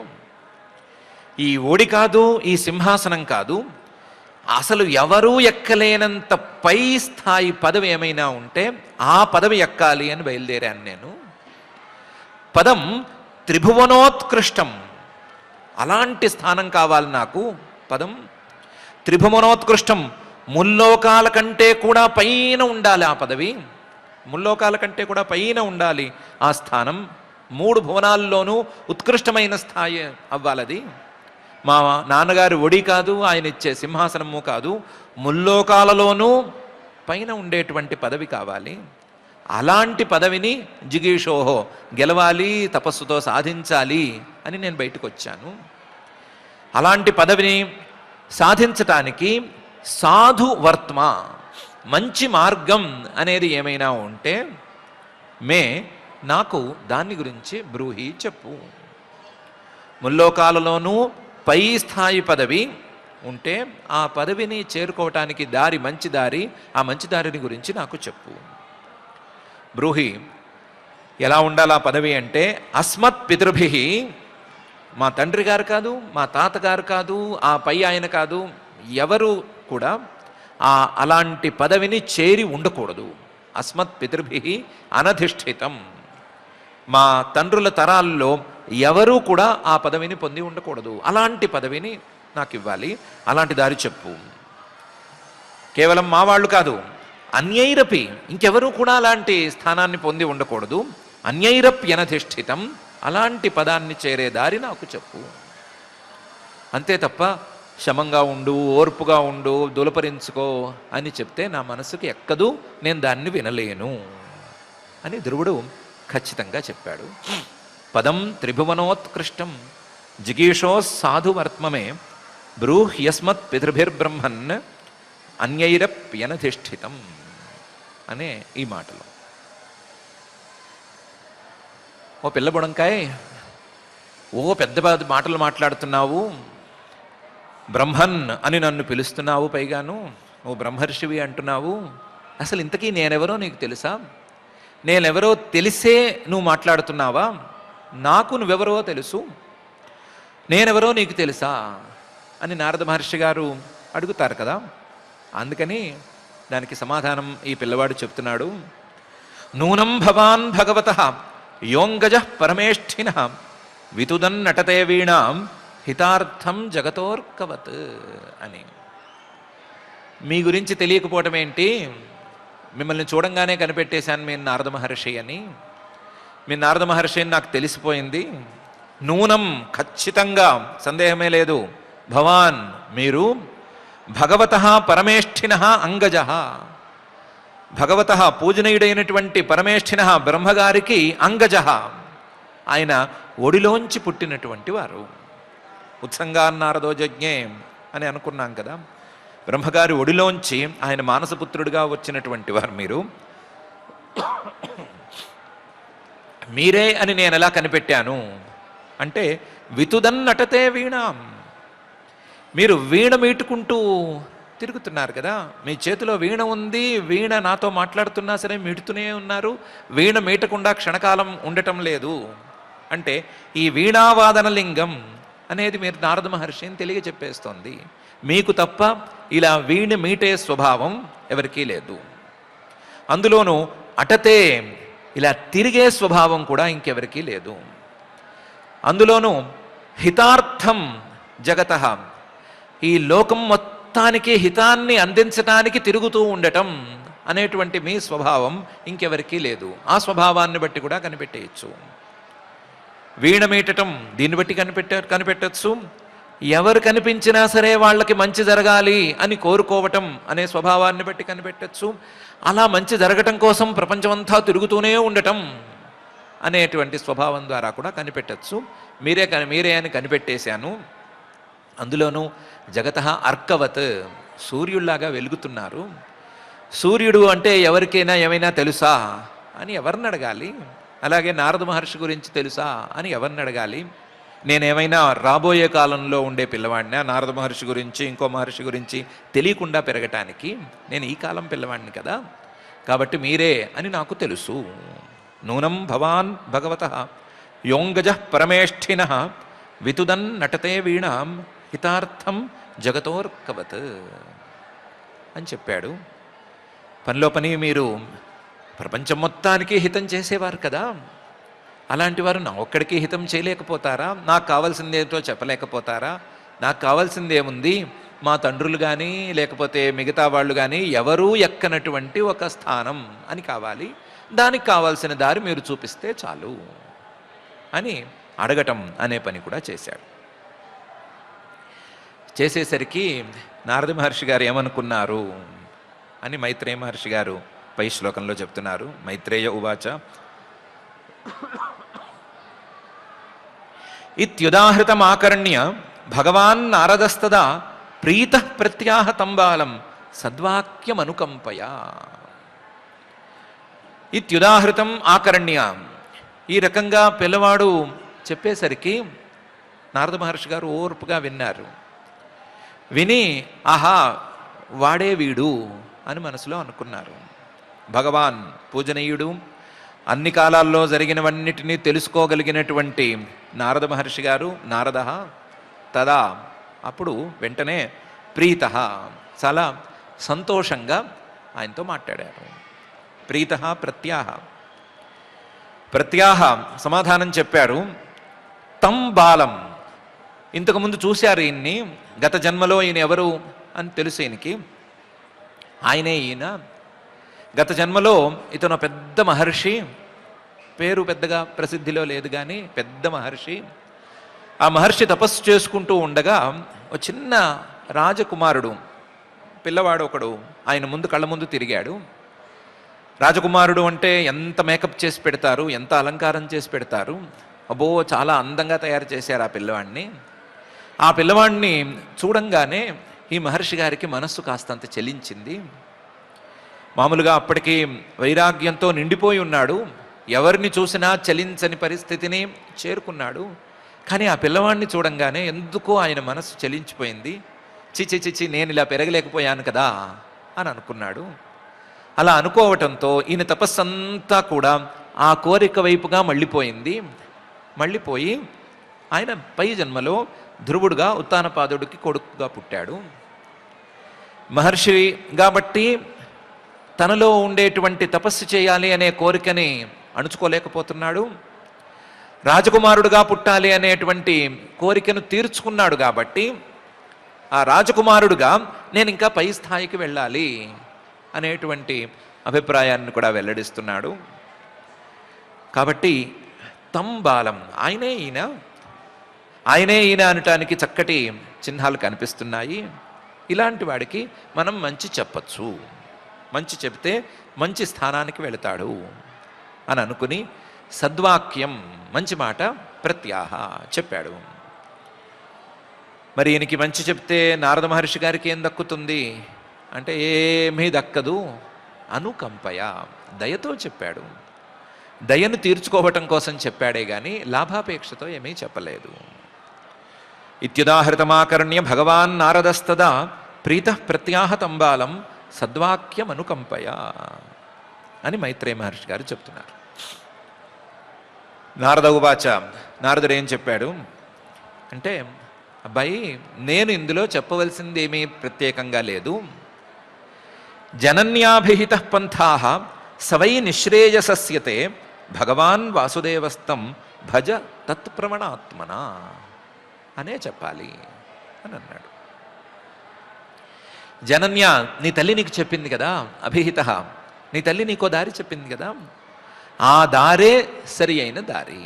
ఈ ఒడి కాదు, ఈ సింహాసనం కాదు, అసలు ఎవరూ ఎక్కలేనంత పై స్థాయి పదవి ఏమైనా ఉంటే ఆ పదవి ఎక్కాలి అని బయలుదేరాను నేను. పదం త్రిభువనోత్కృష్టం, అలాంటి స్థానం కావాలి నాకు. పదం త్రిభువనోత్కృష్టం, ముల్లోకాల కంటే కూడా పైన ఉండాలి ఆ పదవి, ముల్లోకాల కంటే కూడా పైన ఉండాలి ఆ స్థానం. 3 భువనాల్లోనూ ఉత్కృష్టమైన స్థాయి అవ్వాలది. మా నాన్నగారి ఒడి కాదు, ఆయన ఇచ్చే సింహాసనము కాదు, ముల్లోకాలలోనూ పైన ఉండేటువంటి పదవి కావాలి. అలాంటి పదవిని జిగీషోహో గెలవాలి, తపస్సుతో సాధించాలి అని నేను బయటకు వచ్చాను. అలాంటి పదవిని సాధించటానికి సాధు వర్త్మ, మంచి మార్గం అనేది ఏమైనా ఉంటే నాకు దాన్ని గురించి బ్రూహి చెప్పు. ముల్లోకాలలోనూ పై స్థాయి పదవి ఉంటే ఆ పదవిని చేరుకోవటానికి దారి, మంచి దారి, ఆ మంచి దారిని గురించి నాకు చెప్పు. బ్రూహి, ఎలా ఉండాలి ఆ పదవి అంటే, అస్మత్ పితృభి, మా తండ్రి గారు కాదు, మా తాతగారు కాదు, ఆ పై ఆయన కాదు, ఎవరు కూడా అలాంటి పదవిని చేరి ఉండకూడదు. అస్మత్ పితృభి అనధిష్ఠితం, మా తండ్రుల తరాల్లో ఎవరూ కూడా ఆ పదవిని పొంది ఉండకూడదు. అలాంటి పదవిని నాకు ఇవ్వాలి, అలాంటి దారి చెప్పు. కేవలం మా వాళ్ళు కాదు, అన్యైరపి, ఇంకెవరూ కూడా అలాంటి స్థానాన్ని పొంది ఉండకూడదు. అన్యైరప్యనధిష్ఠితం, అలాంటి పదాన్ని చేరే దారి నాకు చెప్పు. అంతే తప్ప శమంగా ఉండు, ఓర్పుగా ఉండు, దులపరించుకో అని చెప్తే నా మనసుకి ఎక్కదు, నేను దాన్ని వినలేను అని ధ్రువుడు ఖచ్చితంగా చెప్పాడు. పదం త్రిభువనోత్కృష్టం జిగీషో సాధువర్త్మమే బ్రూహ్యస్మత్ పితృభిర్బ్రహ్మన్ అన్యైరప్యనధిష్ఠితం అనే ఈ మాటలు. ఓ పిల్ల బుడంకాయ, ఓ పెద్ద పెద్ద మాటలు మాట్లాడుతున్నావు, బ్రహ్మన్ అని నన్ను పిలుస్తున్నావు, పైగాను ఓ బ్రహ్మర్షివి అంటున్నావు, అసలు ఇంతకీ నేనెవరో నీకు తెలుసా? నేనెవరో తెలిసే నువ్వు మాట్లాడుతున్నావా? నాకు నువ్వెవరో తెలుసు, నేనెవరో నీకు తెలుసా అని నారద మహర్షి గారు అడుగుతారు కదా. అందుకని దానికి సమాధానం ఈ పిల్లవాడు చెప్తున్నాడు. నూనం భవాన్ భగవతః యోంగజ పరమేష్ఠిన వితుదన్నటతే వీణాం హితార్థం జగతోర్కవత్ అని. మీ గురించి తెలియకపోవటం ఏంటి? మిమ్మల్ని చూడంగానే కనిపెట్టేశాను మీరు నారద మహర్షి అని. మీ నారద మహర్షి అని నాకు తెలిసిపోయింది. నూనం, ఖచ్చితంగా, సందేహమే లేదు, భవాన్, మీరు భగవతః పరమేష్ఠినః అంగజః, భగవతః పూజనీయుడైనటువంటి పరమేష్ఠినః బ్రహ్మగారికి అంగజః, ఆయన ఒడిలోంచి పుట్టినటువంటి వారు. ఉత్సంగాన్నారదో జజ్ఞే అని అనుకున్నాం కదా. బ్రహ్మగారి ఒడిలోంచి ఆయన మానసపుత్రుడిగా వచ్చినటువంటి వారు మీరు. మీరే అని నేను ఎలా కనిపెట్టాను అంటే, వితుదన్నటతే వీణాం, మీరు వీణ మీటుకుంటూ తిరుగుతున్నారు కదా, మీ చేతిలో వీణ ఉంది, వీణ నాతో మాట్లాడుతున్నా సరే మీటుతూనే ఉన్నారు, వీణ మీటకుండా క్షణకాలం ఉండటం లేదు అంటే ఈ వీణావాదన లింగం అనేది మీరు నారద మహర్షి అని తెలియ చెప్పేస్తోంది. మీకు తప్ప ఇలా వీణ మీటే స్వభావం ఎవరికీ లేదు. అందులోనూ అటతే, ఇలా తిరిగే స్వభావం కూడా ఇంకెవరికీ లేదు. అందులోనూ హితార్థం జగతః, ఈ లోకం మొత్తానికి హితాన్ని అందించటానికి తిరుగుతూ ఉండటం అనేటువంటి మీ స్వభావం ఇంకెవరికీ లేదు. ఆ స్వభావాన్ని బట్టి కూడా కనిపెట్టేయచ్చు. వీణ మీటటం దీన్ని బట్టి కనిపెట్టచ్చు. ఎవరు కనిపించినా సరే వాళ్ళకి మంచి జరగాలి అని కోరుకోవటం అనే స్వభావాన్ని బట్టి కనిపెట్టచ్చు. అలా మంచి జరగటం కోసం ప్రపంచమంతా తిరుగుతూనే ఉండటం అనేటువంటి స్వభావం ద్వారా కూడా కనిపెట్టచ్చు. మీరే అని కనిపెట్టేశాను. అందులోనూ జగతః అర్కవత్, సూర్యుల్లాగా వెలుగుతున్నారు. సూర్యుడు అంటే ఎవరికైనా ఏమైనా తెలుసా అని ఎవరిని అడగాలి? అలాగే నారద మహర్షి గురించి తెలుసా అని ఎవరిని అడగాలి? నేనేమైనా రాబోయే కాలంలో ఉండే పిల్లవాడినా నారద మహర్షి గురించి ఇంకో మహర్షి గురించి తెలియకుండా పెరగటానికి? నేను ఈ కాలం పిల్లవాడిని కదా, కాబట్టి మీరే అని నాకు తెలుసు. నూనం భవాన్ భగవతః యోంగజ పరమేష్ఠినః వితుదన్ నటతే వీణాం హితార్థం జగతోర్కవత్ అని చెప్పాడు. పనిలో పని మీరు ప్రపంచం మొత్తానికి హితం చేసేవారు కదా, అలాంటి వారు నా ఒక్కడికి హితం చేయలేకపోతారా? నాకు కావాల్సిందేంటో చెప్పలేకపోతారా? నాకు కావాల్సిందేముంది, మా తండ్రులు కానీ లేకపోతే మిగతా వాళ్ళు కానీ ఎవరూ ఎక్కనటువంటి ఒక స్థానం అని కావాలి. దానికి కావాల్సిన దారి మీరు చూపిస్తే చాలు అని అడగటం అనే పని కూడా చేశాడు. చేసేసరికి నారద మహర్షి గారు ఏమనుకున్నారు అని మైత్రేయ మహర్షి గారు పై శ్లోకంలో చెప్తున్నారు. మైత్రేయ ఉవాచ ఇత్యుదాహృతమాకర్ణ్య భగవాన్ నారదస్తదా ప్రీతః ప్రత్యాహ తంబాలం సద్వాక్యమనుకంపయా. ఇత్యుదాహృతం ఆకర్ణ్య, ఈ రకంగా పిల్లవాడు చెప్పేసరికి నారద మహర్షి గారు ఓర్పుగా విన్నారు. విని ఆహా వాడే వీడు అని మనసులో అనుకున్నారు. భగవాన్ పూజనీయుడు, అన్ని కాలాల్లో జరిగినవన్నిటినీ తెలుసుకోగలిగినటువంటి నారద మహర్షి గారు, నారద తదా అప్పుడు వెంటనే ప్రీత చాలా సంతోషంగా ఆయనతో మాట్లాడారు. ప్రీత ప్రత్యాహ సమాధానం చెప్పారు. తం బాలం, ఇంతకుముందు చూశారు ఈయన్ని, గత జన్మలో ఈయన ఎవరు అని తెలుసు ఈయనకి. ఆయనే ఈయన. గత జన్మలో ఇతను పెద్ద మహర్షి, పేరు పెద్దగా ప్రసిద్ధిలో లేదు కానీ పెద్ద మహర్షి. ఆ మహర్షి తపస్సు చేసుకుంటూ ఉండగా ఒక చిన్న రాజకుమారుడు పిల్లవాడు ఒకడు ఆయన ముందు కళ్ళ ముందు తిరిగాడు. రాజకుమారుడు అంటే ఎంత మేకప్ చేసి పెడతారు, ఎంత అలంకారం చేసి పెడతారు. అబ్బో చాలా అందంగా తయారు చేశారు ఆ పిల్లవాడిని. ఆ పిల్లవాడిని చూడంగానే ఈ మహర్షి గారికి మనస్సు కాస్తంత చలించింది. మామూలుగా అప్పటికి వైరాగ్యంతో నిండిపోయి ఉన్నాడు, ఎవరిని చూసినా చలించని పరిస్థితిని చేరుకున్నాడు. కానీ ఆ పిల్లవాడిని చూడంగానే ఎందుకో ఆయన మనస్సు చలించిపోయింది. చిచి నేను ఇలా పెరగలేకపోయాను కదా అని అనుకున్నాడు. అలా అనుకోవటంతో ఈయన తపస్సంతా కూడా ఆ కోరిక వైపుగా మళ్ళీపోయి ఆయన పై జన్మలో ధ్రువుడుగా ఉత్తానపాదుడికి కొడుకుగా పుట్టాడు. మహర్షి కాబట్టి తనలో ఉండేటువంటి తపస్సు చేయాలి అనే కోరికని అణుచుకోలేకపోతున్నాడు. రాజకుమారుడుగా పుట్టాలి అనేటువంటి కోరికను తీర్చుకున్నాడు కాబట్టి ఆ రాజకుమారుడుగా నేను ఇంకా పై స్థాయికి వెళ్ళాలి అనేటువంటి అభిప్రాయాన్ని కూడా వెల్లడిస్తున్నాడు. కాబట్టి తం బాలం, ఆయనే ఈయన అనటానికి చక్కటి చిహ్నాలు కనిపిస్తున్నాయి. ఇలాంటి వాడికి మనం మంచి చెప్పచ్చు, మంచి చెప్తే మంచి స్థానానికి వెళతాడు అని అనుకుని సద్వాక్యం, మంచి మాట ప్రత్యాహ చెప్పాడు. మరి ఈయనకి మంచి చెప్తే నారద మహర్షి గారికి ఏం దక్కుతుంది అంటే ఏమీ దక్కదు. అనుకంపయ, దయతో చెప్పాడు. దయను తీర్చుకోవటం కోసం చెప్పాడే గాని లాభాపేక్షతో ఏమీ చెప్పలేదు. ఇత్యుదాహృతమాకర్ణ్య భగవాన్ నారదస్తదా ప్రీతః ప్రత్యాహ తంబాలం సద్వాక్యం అనుకంపయ అని మైత్రేయ మహర్షి గారు చెప్తున్నారు. నారద ఉవాచ, నారదుడు ఏం చెప్పాడు అంటే, అబ్బాయి నేను ఇందులో చెప్పవలసింది ఏమీ ప్రత్యేకంగా లేదు. జనన్యాభిహిత పంథాః సవై నిశ్రేయసస్యతే భగవాన్ వాసుదేవస్తం భజ తత్ప్రవణాత్మన అనే చెప్పాలి అని అన్నాడు. జనన్య, నీ తల్లి నీకు చెప్పింది కదా, అభిహిత, నీ తల్లి నీకో దారి చెప్పింది కదా, ఆ దారే సరి అయిన దారి.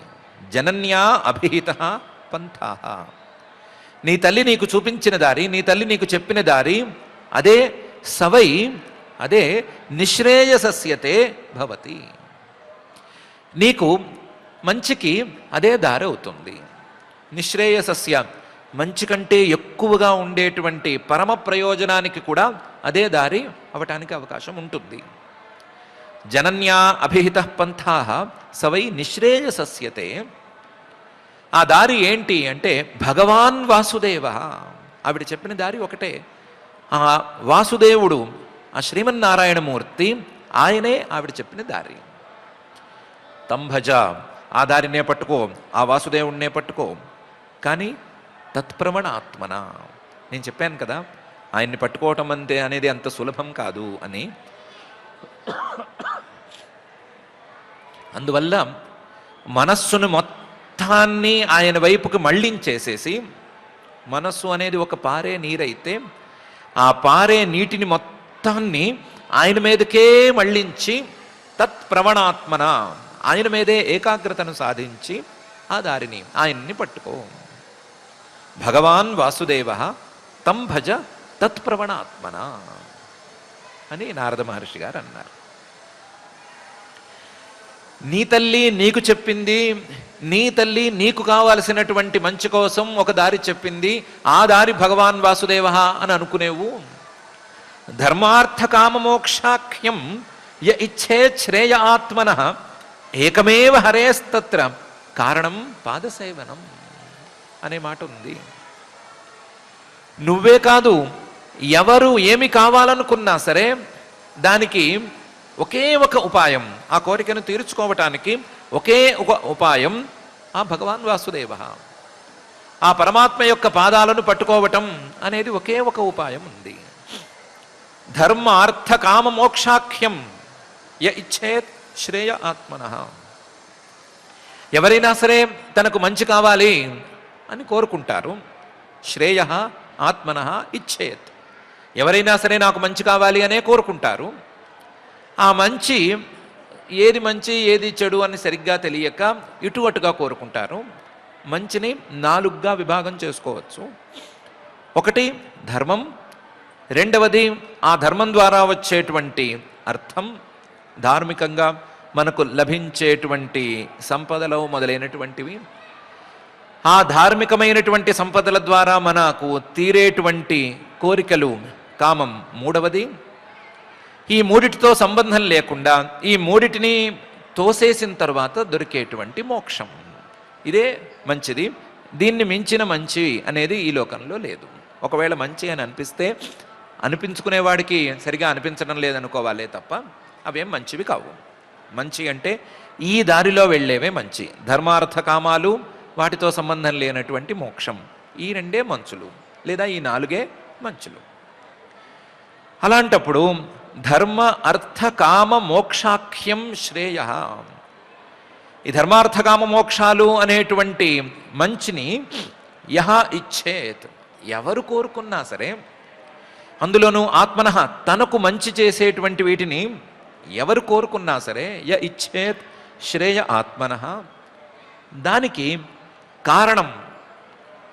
జనన్యా అభిహిత పంథాః, నీ తల్లి నీకు చూపించిన దారి, నీ తల్లి నీకు చెప్పిన దారి, అదే సవై, అదే నిశ్రేయసస్యతే భవతి, నీకు మంచికి అదే దారి అవుతుంది. నిశ్రేయసస్య, మంచి కంటే ఎక్కువగా ఉండేటువంటి పరమ ప్రయోజనానికి కూడా అదే దారి అవటానికి అవకాశం ఉంటుంది. జనన్యా అభిహిత పంథాః సవై నిశ్రేయసస్యతే, ఆ దారి ఏంటి అంటే భగవాన్ వాసుదేవ, ఆవిడ చెప్పిన దారి ఒకటే. ఆ వాసుదేవుడు, ఆ శ్రీమన్నారాయణమూర్తి, ఆయనే ఆవిడ చెప్పిన దారి. తంభజ, ఆ దారినే పట్టుకో, ఆ వాసుదేవుడినే పట్టుకో. కానీ తత్ప్రవణ ఆత్మన, నేను చెప్పాను కదా ఆయన్ని పట్టుకోవటం అంతే అనేది అంత సులభం కాదు అని. అందువల్ల మనస్సును మొత్తాన్ని ఆయన వైపుకి మళ్ళించేసేసి, మనస్సు అనేది ఒక పారే నీరైతే ఆ పారే నీటిని మొత్తాన్ని ఆయన మీదకే మళ్ళించి తత్ప్రవణాత్మన, ఆయన మీదే ఏకాగ్రతను సాధించి ఆ దారిని ఆయన్ని పట్టుకో. భగవాన్ వాసుదేవ తం భజ తత్ప్రవణాత్మన అని నారద మహర్షి గారు అన్నారు. నీ తల్లి నీకు చెప్పింది, నీ తల్లి నీకు కావలసినటువంటి మంచి కోసం ఒక దారి చెప్పింది, ఆ దారి భగవాన్ వాసుదేవ అని అనుకునేవు. ధర్మార్థ కామమోక్షాఖ్యం య ఇచ్చేత్ శ్రేయ ఆత్మన ఏకమేవ హరేస్తత్ర కారణం పాదసేవనం అనే మాట ఉంది. నువ్వే కాదు, ఎవరు ఏమి కావాలనుకున్నా సరే దానికి ఒకే ఒక ఉపాయం, ఆ కోరికను తీర్చుకోవటానికి ఒకే ఒక ఉపాయం ఆ భగవాన్ వాసుదేవ, ఆ పరమాత్మ యొక్క పాదాలను పట్టుకోవటం అనేది ఒకే ఒక ఉపాయం ఉంది. ధర్మ అర్థ కామ మోక్షాఖ్యం య ఇచ్చేత్ శ్రేయ ఆత్మన. ఎవరైనా సరే తనకు మంచి కావాలి అని కోరుకుంటారు. శ్రేయ ఆత్మన ఇచ్చేత్. ఎవరైనా సరే నాకు మంచి కావాలి అనే కోరుకుంటారు. ఆ మంచి ఏది మంచి ఏది చెడు అని సరిగ్గా తెలియక ఇటు అటుగా కోరుకుంటారు. మంచిని 4గా విభాగం చేసుకోవచ్చు. ఒకటి ధర్మం, రెండవది ఆ ధర్మం ద్వారా వచ్చేటువంటి అర్థం, ధార్మికంగా మనకు లభించేటువంటి సంపదలు మొదలైనటువంటివి, ఆ ధార్మికమైనటువంటి సంపదల ద్వారా మనకు తీరేటువంటి కోరికలు కామం మూడవది. ఈ మూడిటితో సంబంధం లేకుండా ఈ మూడిటిని తోసేసిన తర్వాత దొరికేటువంటి మోక్షం, ఇదే మంచిది. దీన్ని మించిన మంచి అనేది ఈ లోకంలో లేదు. ఒకవేళ మంచి అని అనిపిస్తే అనిపించుకునేవాడికి సరిగా అనిపించడం లేదనుకోవాలే తప్ప అవేం మంచివి కావు. మంచి అంటే ఈ దారిలో వెళ్ళేవే మంచి. ధర్మార్థ కామాలు, వాటితో సంబంధం లేనటువంటి మోక్షం, ఈ రెండే మంచులు, లేదా ఈ 4గే మంచులు. అలాంటప్పుడు ధర్మ అర్థ కామ మోక్షాఖ్యం శ్రేయ, ఈ ధర్మార్థ కామ మోక్షాలు అనేటువంటి మంచిని యహ ఇచ్చేత్, ఎవరు కోరుకున్నా సరే, అందులోనూ ఆత్మనః తనకు మంచి చేసేటువంటి వీటిని ఎవరు కోరుకున్నా సరే, య ఇచ్చేత్ శ్రేయ ఆత్మనః, దానికి కారణం,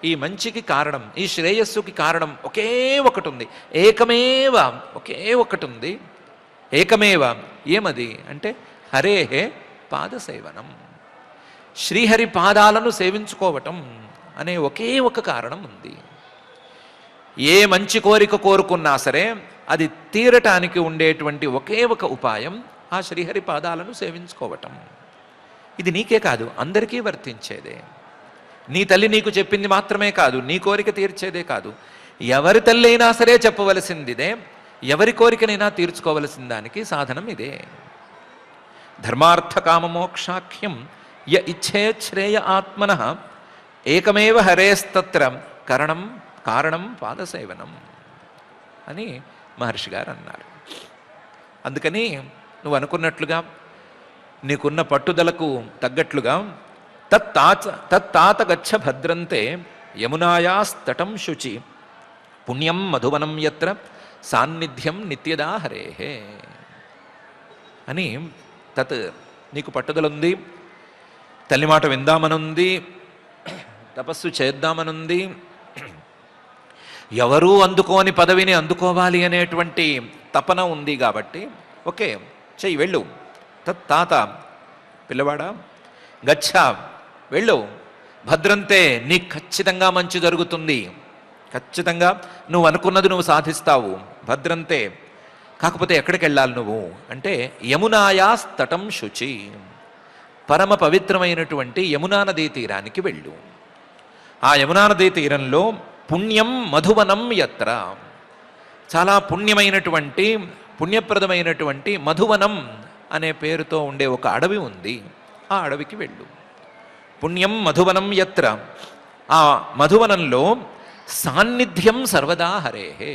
ఈ మంచికి కారణం, ఈ శ్రేయస్సుకి కారణం ఒకే ఒకటి ఉంది. ఏకమేవ, ఒకే ఒకటి ఉంది. ఏకమేవ, ఏమది అంటే హరేహే పాదసేవనం, శ్రీహరి పాదాలను సేవించుకోవటం అనే ఒకే ఒక కారణం ఉంది. ఏ మంచి కోరిక కోరుకున్నా సరే అది తీరటానికి ఉండేటువంటి ఒకే ఒక ఉపాయం ఆ శ్రీహరి పాదాలను సేవించుకోవటం. ఇది నీకే కాదు, అందరికీ వర్తించేదే. నీ తల్లి నీకు చెప్పింది మాత్రమే కాదు, నీ కోరిక తీర్చేదే కాదు, ఎవరి తల్లి అయినా సరే చెప్పవలసిందిదే, ఎవరి కోరికనైనా తీర్చుకోవలసిన దానికి సాధనం ఇదే. ధర్మార్థ కామమోక్షాఖ్యం య ఇచ్చేత్ శ్రేయ ఆత్మనః ఏకమేవ హరేస్తత్ర కారణం పాదసేవనం అని మహర్షి గారు అన్నారు. అందుకని నువ్వు అనుకున్నట్లుగా నీకున్న పట్టుదలకు తగ్గట్లుగా తత్తాత గచ్చ భద్రంతే యమునాయాస్తటం శుచి పుణ్యం మధువనం యత్ర సాన్నిధ్యం నిత్యదా హరేహే అని. తత్ నీకు పట్టుదలుంది, తల్లి మాట విందామనుంది, తపస్సు చేద్దామనుంది, ఎవరూ అందుకోని పదవిని అందుకోవాలి అనేటువంటి తపన ఉంది కాబట్టి ఓకే చెయ్యి, వెళ్ళు. తాత పిల్లవాడా గచ్చ వెళ్ళు, భద్రంతే నీకు ఖచ్చితంగా మంచి జరుగుతుంది, ఖచ్చితంగా నువ్వు అనుకున్నది నువ్వు సాధిస్తావు. భద్రంతే, కాకపోతే ఎక్కడికి వెళ్ళాలి నువ్వు అంటే యమునాయాస్తటం శుచి, పరమ పవిత్రమైనటువంటి యమునా నదీ తీరానికి వెళ్ళు. ఆ యమునా నదీ తీరంలో పుణ్యం మధువనం యత్ర, చాలా పుణ్యమైనటువంటి పుణ్యప్రదమైనటువంటి మధువనం అనే పేరుతో ఉండే ఒక అడవి ఉంది. ఆ అడవికి వెళ్ళు. పుణ్యం మధువనం యత్ర, ఆ మధువనంలో సాన్నిధ్యం సర్వదా హరేహే,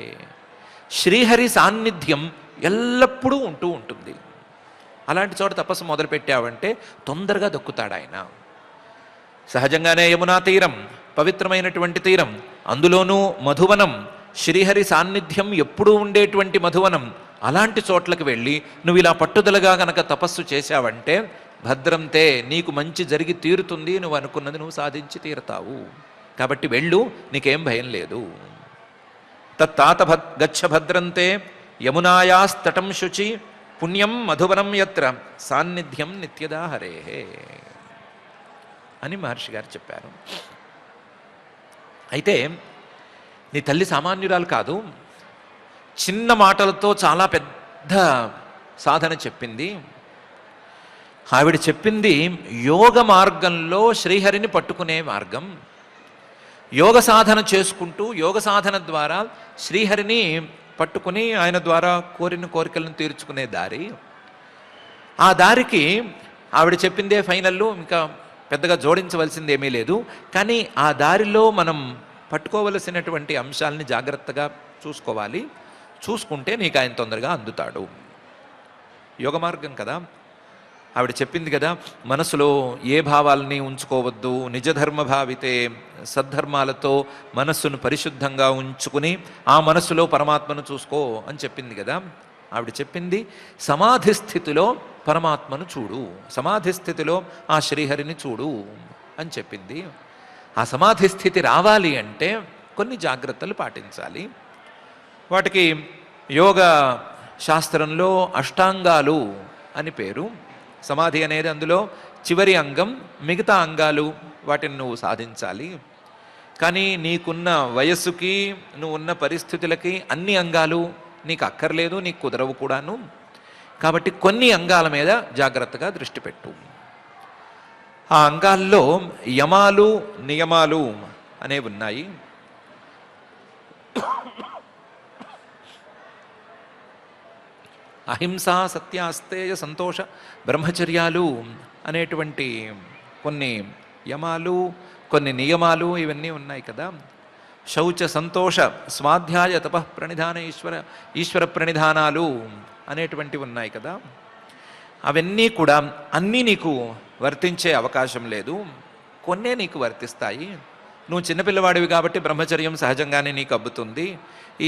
శ్రీహరి సాన్నిధ్యం ఎల్లప్పుడూ ఉంటూ ఉంటుంది. అలాంటి చోట తపస్సు మొదలుపెట్టావంటే తొందరగా దక్కుతాడు ఆయన. సహజంగానే యమునా తీరం పవిత్రమైనటువంటి తీరం, అందులోనూ మధువనం, శ్రీహరి సాన్నిధ్యం ఎప్పుడూ ఉండేటువంటి మధువనం. అలాంటి చోట్లకు వెళ్ళి నువ్వు ఇలా పట్టుదలగా గనక తపస్సు చేశావంటే భద్రంతే, నీకు మంచి జరిగి తీరుతుంది, నువ్వు అనుకున్నది నువ్వు సాధించి తీరుతావు, కాబట్టి వెళ్ళు, నీకేం భయం లేదు. తత్తాత గచ్చ భద్రంతే యమునాయాస్తటం శుచి పుణ్యం మధువనం యత్ర సాన్నిధ్యం నిత్యదా హరేహే అని మహర్షి గారు చెప్పారు. అయితే నీ తల్లి సామాన్యురాలు కాదు, చిన్న మాటలతో చాలా పెద్ద సాధన చెప్పింది. ఆవిడ చెప్పింది యోగ మార్గంలో శ్రీహరిని పట్టుకునే మార్గం. యోగ సాధన చేసుకుంటూ యోగ సాధన ద్వారా శ్రీహరిని పట్టుకుని ఆయన ద్వారా కోరిన కోరికలను తీర్చుకునే దారి. ఆ దారికి ఆవిడ చెప్పిందే ఫైనల్లో, ఇంకా పెద్దగా జోడించవలసింది ఏమీ లేదు. కానీ ఆ దారిలో మనం పట్టుకోవలసినటువంటి అంశాలని జాగ్రత్తగా చూసుకోవాలి. చూసుకుంటే నీకు ఆయన తొందరగా అందుతాడు. యోగ మార్గం కదా. ఆవిడ చెప్పింది కదా, మనసులో ఏ భావాలని ఉంచుకోవద్దు, నిజధర్మ భావితే, సద్ధర్మాలతో మనస్సును పరిశుద్ధంగా ఉంచుకుని ఆ మనస్సులో పరమాత్మను చూసుకో అని చెప్పింది కదా. ఆవిడ చెప్పింది సమాధి స్థితిలో పరమాత్మను చూడు, సమాధి స్థితిలో ఆ శ్రీహరిని చూడు అని చెప్పింది. ఆ సమాధి స్థితి రావాలి అంటే కొన్ని జాగ్రత్తలు పాటించాలి. వాటికి యోగ శాస్త్రంలో అష్టాంగాలు అని పేరు. సమాధి అనేది అందులో చివరి అంగం, మిగతా అంగాలు వాటిని నువ్వు సాధించాలి. కానీ నీకున్న వయస్సుకి, నువ్వు ఉన్న పరిస్థితులకి అన్ని అంగాలు నీకు అక్కర్లేదు, నీకు కుదరవు కూడాను. కాబట్టి కొన్ని అంగాల మీద జాగ్రత్తగా దృష్టి పెట్టు. ఆ అంగాల్లో యమాలు నియమాలు అనేవి ఉన్నాయి. అహింస, సత్యాస్తేయ, సంతోష, బ్రహ్మచర్యాలు అనేటువంటి కొన్ని యమాలు, కొన్ని నియమాలు ఇవన్నీ ఉన్నాయి కదా. శౌచ, సంతోష, స్వాధ్యాయ, తపః ప్రణిధాన, ఈశ్వర ప్రణిధానాలు అనేటువంటివి ఉన్నాయి కదా. అవన్నీ కూడా అన్నీ నీకు వర్తించే అవకాశం లేదు, కొన్నే నీకు వర్తిస్తాయి. నువ్వు చిన్నపిల్లవాడివి కాబట్టి బ్రహ్మచర్యం సహజంగానే నీకు అబ్బుతుంది.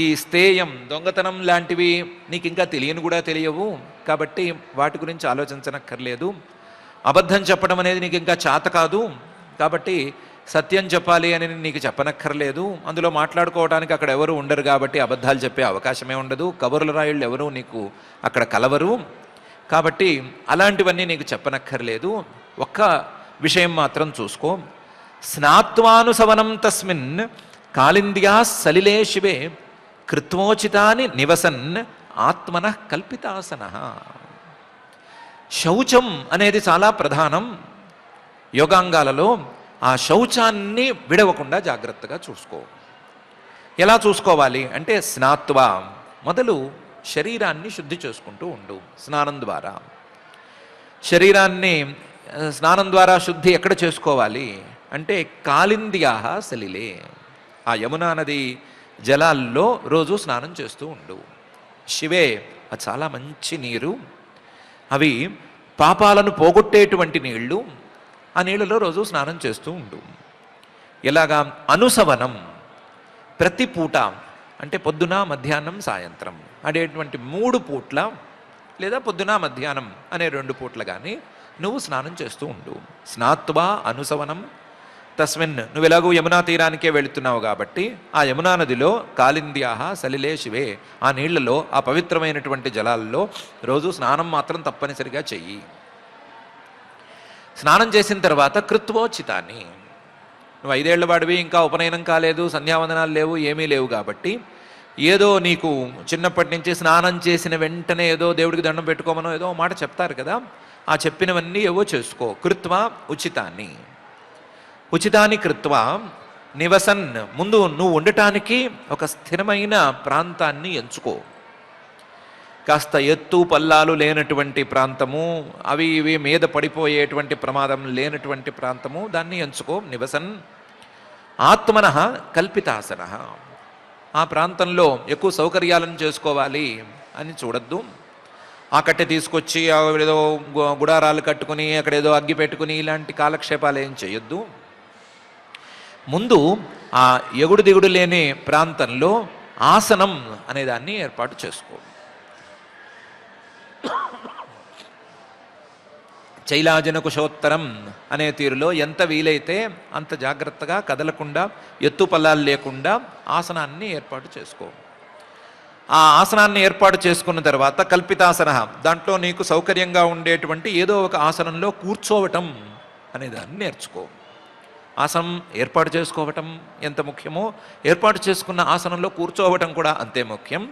ఈ స్థేయం, దొంగతనం లాంటివి నీకు ఇంకా తెలియని కూడా తెలియవు, కాబట్టి వాటి గురించి ఆలోచించనక్కర్లేదు. అబద్ధం చెప్పడం అనేది నీకు ఇంకా చేత కాదు, కాబట్టి సత్యం చెప్పాలి అని నీకు చెప్పనక్కర్లేదు. అందులో మాట్లాడుకోవడానికి అక్కడ ఎవరు ఉండరు కాబట్టి అబద్ధాలు చెప్పే అవకాశమే ఉండదు. కబుర్ల రాయుళ్ళు ఎవరు నీకు అక్కడ కలవరు, కాబట్టి అలాంటివన్నీ నీకు చెప్పనక్కర్లేదు. ఒక్క విషయం మాత్రం చూసుకో. స్నాత్వానుసవనం తస్మిన్ కాళింద్యా సలిలే శివే కృత్వోచితాని నివసన్ ఆత్మనః కల్పితాసనః. శౌచం అనేది చాలా ప్రధానం యోగాంగాలలో. ఆ శౌచాన్ని విడవకుండా జాగ్రత్తగా చూసుకో. ఎలా చూసుకోవాలి అంటే స్నాత్వ, మొదలు శరీరాన్ని శుద్ధి చేసుకుంటూ ఉండు స్నానం ద్వారా. శరీరాన్ని స్నానం ద్వారా శుద్ధి ఎక్కడ చేసుకోవాలి అంటే కాళింద్యాః సలిలే, ఆ యమునా నది జలాల్లో రోజు స్నానం చేస్తూ ఉండు. శివే, అది చాలా మంచి నీరు, అవి పాపాలను పోగొట్టేటువంటి నీళ్లు. ఆ నీళ్ళలో రోజు స్నానం చేస్తూ ఉండు. ఇలాగా అనుసవనం, ప్రతి పూట అంటే పొద్దున, మధ్యాహ్నం, సాయంత్రం అనేటువంటి 3 పూట్ల, లేదా పొద్దున మధ్యాహ్నం అనే 2 పూట్ల కానీ నువ్వు స్నానం చేస్తూ ఉండు. స్నాత్వా అనుసవనం తస్మిన్, నువ్వు ఎలాగూ యమునా తీరానికే వెళుతున్నావు కాబట్టి ఆ యమునా నదిలో కాళింద్యాః సలిలే శివే, ఆ నీళ్లలో, ఆ పవిత్రమైనటువంటి జలాల్లో రోజు స్నానం మాత్రం తప్పనిసరిగా చెయ్యి. స్నానం చేసిన తర్వాత కృత్వోచితాన్ని, నువ్వు 5 ఏళ్ల వాడివి, ఇంకా ఉపనయనం కాలేదు, సంధ్యావందనాలు లేవు, ఏమీ లేవు కాబట్టి ఏదో నీకు చిన్నప్పటి నుంచి స్నానం చేసిన వెంటనే ఏదో దేవుడికి దండం పెట్టుకోమనో ఏదో మాట చెప్తారు కదా, ఆ చెప్పినవన్నీ ఏవో చేసుకో. కృత్వా ఉచితాన్ని, ఉచితాన్ని కృత్వా నివసన్, ముందు నువ్వు ఉండటానికి ఒక స్థిరమైన ప్రాంతాన్ని ఎంచుకో. కాస్త ఎత్తు పల్లాలు లేనటువంటి ప్రాంతము, అవి ఇవి మీద పడిపోయేటువంటి ప్రమాదం లేనటువంటి ప్రాంతము, దాన్ని ఎంచుకో. నివసన్ ఆత్మనః కల్పితాసనః, ఆ ప్రాంతంలో ఎక్కువ సౌకర్యాలను చేసుకోవాలి అని చూడద్దు. ఆ కట్టె తీసుకొచ్చి ఏదో గుడారాలు కట్టుకుని అక్కడేదో అగ్గి పెట్టుకుని ఇలాంటి కాలక్షేపాలు ఏం చేయొద్దు. ముందు ఆ ఎగుడు దిగుడు లేని ప్రాంతంలో ఆసనం అనేదాన్ని ఏర్పాటు చేసుకో. చైలాజన కుశోత్తరం అనే తీరులో ఎంత వీలైతే అంత జాగ్రత్తగా కదలకుండా ఎత్తు పల్లాలు లేకుండా ఆసనాన్ని ఏర్పాటు చేసుకో. ఆ ఆసనాన్ని ఏర్పాటు చేసుకున్న తర్వాత కల్పితాసన, దాంట్లో నీకు సౌకర్యంగా ఉండేటువంటి ఏదో ఒక ఆసనంలో కూర్చోవటం అనేదాన్ని నేర్చుకో. ఆసనం ఏర్పాటు చేసుకోవటం ఎంత ముఖ్యమో ఏర్పాటు చేసుకున్న ఆసనంలో కూర్చోవటం కూడా అంతే ముఖ్యం.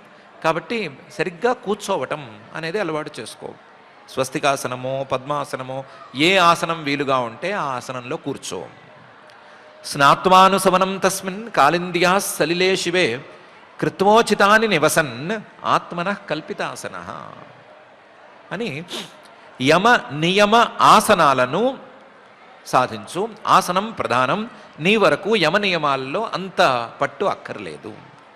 కాబట్టి సరిగ్గా కూర్చోవటం అనేది అలవాటు చేసుకో. స్వస్తికాసనమో పద్మాసనమో ఏ ఆసనం వీలుగా ఉంటే ఆ ఆసనంలో కూర్చో. స్నాత్వానుసవనం తస్మిన్ కాళింద్యా సలిలే శివే కృత్వోచితాని నివసన్ ఆత్మనః కల్పితాసన అని యమ నియమ ఆసనాలను సాధించు. ఆసనం ప్రధానం. నీ వరకు యమ నియమాల్లో అంత పట్టు అక్కర్లేదు.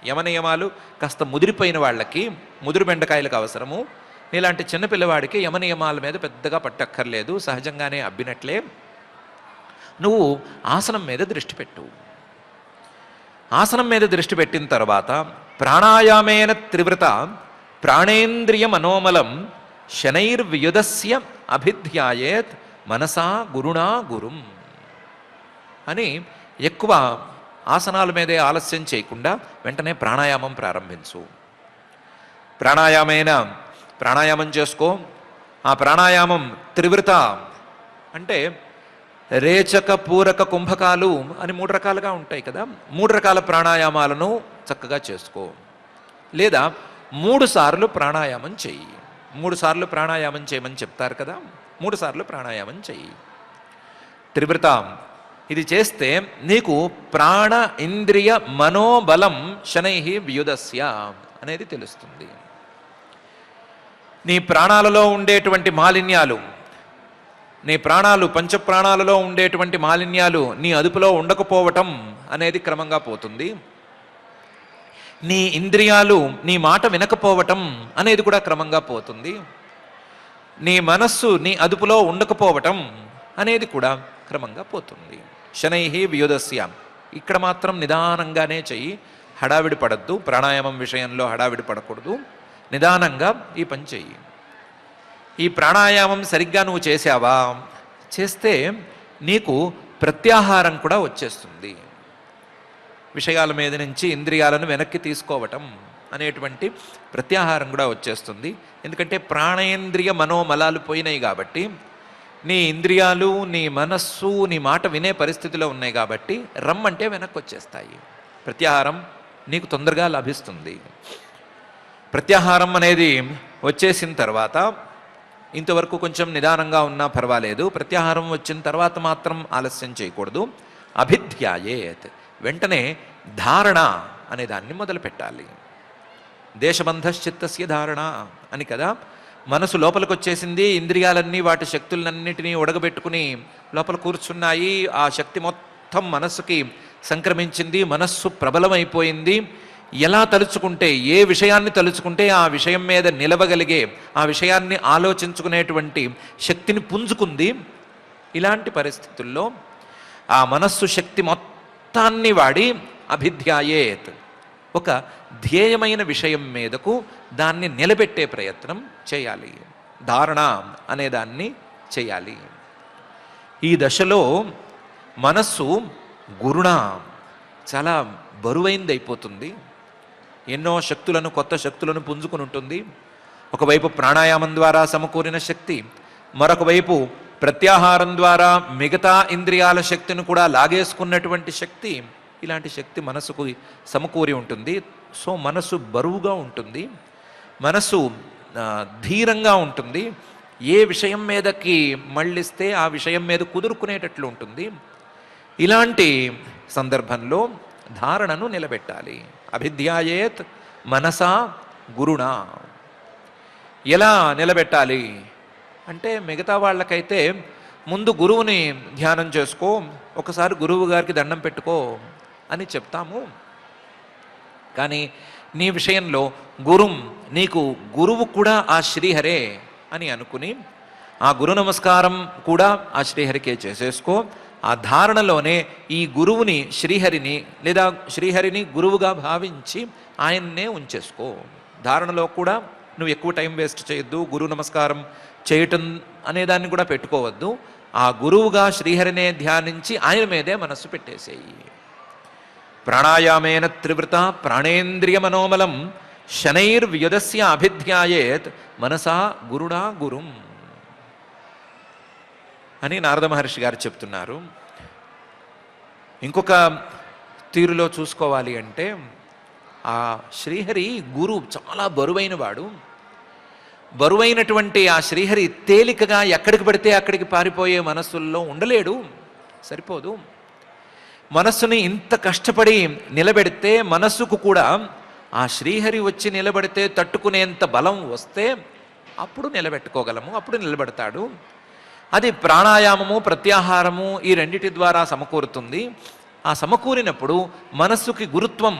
యమ నియమాలు కాస్త ముదిరిపోయిన వాళ్ళకి, ముదురు బెండకాయలకు అవసరము. నీలాంటి చిన్నపిల్లవాడికి యమ నియమాల మీద పెద్దగా పట్టక్కర్లేదు, సహజంగానే అబ్బినట్లే. నువ్వు ఆసనం మీద దృష్టి పెట్టు. ఆసనం మీద దృష్టి పెట్టిన తర్వాత ప్రాణాయామేన త్రివృత ప్రాణేంద్రియ మనోమలం శనైర్వ్యుదస్య అభిధ్యాయేత్ మనసా గురుణా గురుం అని ఎక్కువ ఆసనాల మీదే ఆలస్యం చేయకుండా వెంటనే ప్రాణాయామం ప్రారంభించు. ప్రాణాయామం చేసుకో. ఆ ప్రాణాయామం త్రివృత అంటే రేచక పూరక కుంభకాలు అని 3 రకాలుగా ఉంటాయి కదా. 3 రకాల ప్రాణాయామాలను చక్కగా చేసుకో. లేదా 3 సార్లు ప్రాణాయామం చెయ్యి. 3 సార్లు ప్రాణాయామం చేయమని చెప్తారు కదా, 3 సార్లు ప్రాణాయామం చెయ్యి. త్రివృత ఇది చేస్తే నీకు ప్రాణ ఇంద్రియ మనోబలం శనై వ్యుదస్య అనేది తెలుస్తుంది. నీ ప్రాణాలలో ఉండేటువంటి మాలిన్యాలు, నీ ప్రాణాలు పంచప్రాణాలలో ఉండేటువంటి మాలిన్యాలు నీ అదుపులో ఉండకపోవటం అనేది క్రమంగా పోతుంది. నీ ఇంద్రియాలు నీ మాట వినకపోవటం అనేది కూడా క్రమంగా పోతుంది. నీ మనస్సు నీ అదుపులో ఉండకపోవటం అనేది కూడా క్రమంగా పోతుంది. శనై వ్యుదస్య. ఇక్కడ మాత్రం నిదానంగానే చెయ్యి, హడావిడి పడద్దు. ప్రాణాయామం విషయంలో హడావిడి పడకూడదు. నిదానంగా ఈ పని చెయ్యి. ఈ ప్రాణాయామం సరిగ్గా నువ్వు చేసావా, చేస్తే నీకు ప్రత్యాహారం కూడా వచ్చేస్తుంది. విషయాల మీద నుంచి ఇంద్రియాలను వెనక్కి తీసుకోవటం అనేటువంటి ప్రత్యాహారం కూడా వచ్చేస్తుంది. ఎందుకంటే ప్రాణేంద్రియ మనోమలాలు పోయినాయి కాబట్టి, నీ ఇంద్రియాలు నీ మనస్సు నీ మాట వినే పరిస్థితిలో ఉన్నాయి కాబట్టి రమ్మంటే వెనక్కి వచ్చేస్తాయి. ప్రత్యాహారం నీకు తొందరగా లభిస్తుంది. ప్రత్యాహారం అనేది వచ్చేసిన తర్వాత ఇంతవరకు కొంచెం నిదానంగా ఉన్నా పర్వాలేదు. ప్రత్యాహారం వచ్చిన తర్వాత మాత్రం ఆలస్యం చేయకూడదు. అభిధ్యాయేత్, వెంటనే ధారణ అనే దాన్ని మొదలు పెట్టాలి. దేశబంధశ్చిత్తస్య ధారణ అని కదా. మనసు లోపలికి వచ్చేసింది, ఇంద్రియాలన్నీ వాటి శక్తులన్నిటినీ ఉడగబెట్టుకుని లోపల కూర్చున్నాయి. ఆ శక్తి మొత్తం మనస్సుకి సంక్రమించింది, మనస్సు ప్రబలమైపోయింది. ఎలా తలుచుకుంటే, ఏ విషయాన్ని తలుచుకుంటే ఆ విషయం మీద నిలవగలిగే, ఆ విషయాన్ని ఆలోచించుకునేటువంటి శక్తిని పుంజుకుంది. ఇలాంటి పరిస్థితుల్లో ఆ మనస్సు శక్తి మొత్తాన్ని వాడి అభిధ్యాయేత్, ఒక ధ్యేయమైన విషయం మీదకు దాన్ని నిలబెట్టే ప్రయత్నం చేయాలి. ధారణ అనేదాన్ని చేయాలి. ఈ దశలో మనస్సు గురుణ చాలా బరువైంది అయిపోతుంది. ఎన్నో శక్తులను, కొత్త శక్తులను పుంజుకుని ఉంటుంది. ఒకవైపు ప్రాణాయామం ద్వారా సమకూరిన శక్తి, మరొక వైపు ప్రత్యాహారం ద్వారా మిగతా ఇంద్రియాల శక్తిని కూడా లాగేసుకున్నటువంటి శక్తి. ఇలాంటి శక్తి మనసుకు సమకూరి ఉంటుంది. సో మనసు బరువుగా ఉంటుంది, మనసు ధీరంగా ఉంటుంది. ఏ విషయం మీదకి మళ్ళిస్తే ఆ విషయం మీద కుదురుకునేటట్లు ఉంటుంది. ఇలాంటి సందర్భంలో ధారణను నిలబెట్టాలి. అభిధ్యాయేత్ మనసా గురుణ. ఎలా నిలబెట్టాలి అంటే, మిగతా వాళ్ళకైతే ముందు గురువుని ధ్యానం చేసుకో, ఒకసారి గురువు గారికి దండం పెట్టుకో అని చెప్తాము. కానీ నీ విషయంలో నీకు గురువు కూడా ఆ శ్రీహరే అని అనుకుని ఆ గురు నమస్కారం కూడా ఆ శ్రీహరికే చేసేసుకో. ఆ ధారణలోనే ఈ గురువుని శ్రీహరిని, లేదా శ్రీహరిని గురువుగా భావించి ఆయన్నే ఉంచేసుకో. ధారణలో కూడా నువ్వు ఎక్కువ టైం వేస్ట్ చేయొద్దు. గురు నమస్కారం చేయటం అనేదాన్ని కూడా పెట్టుకోవద్దు. ఆ గురువుగా శ్రీహరినే ధ్యానించి ఆయన మీదే మనస్సు పెట్టేసేయి. ప్రాణాయామేన త్రివృత ప్రాణేంద్రియ మనోమలం శనైర్వ్యుదస్య అభిధ్యాయేత్ మనసా గురుడా గురుం అని నారద మహర్షి గారు చెప్తున్నారు. ఇంకొక తీరులో చూసుకోవాలి అంటే ఆ శ్రీహరి గురు చాలా బరువైన వాడు. బరువైనటువంటి ఆ శ్రీహరి తేలికగా ఎక్కడికి పడితే అక్కడికి పారిపోయే మనస్సుల్లో ఉండలేడు, సరిపోదు. మనస్సుని ఇంత కష్టపడి నిలబెడితే మనస్సుకు కూడా ఆ శ్రీహరి వచ్చి నిలబడితే తట్టుకునేంత బలం వస్తే అప్పుడు నిలబెట్టుకోగలము, అప్పుడు నిలబెడతాడు. అది ప్రాణాయామము ప్రత్యాహారము ఈ రెండిటి ద్వారా సమకూరుతుంది. ఆ సమకూరినప్పుడు మనస్సుకి గురుత్వం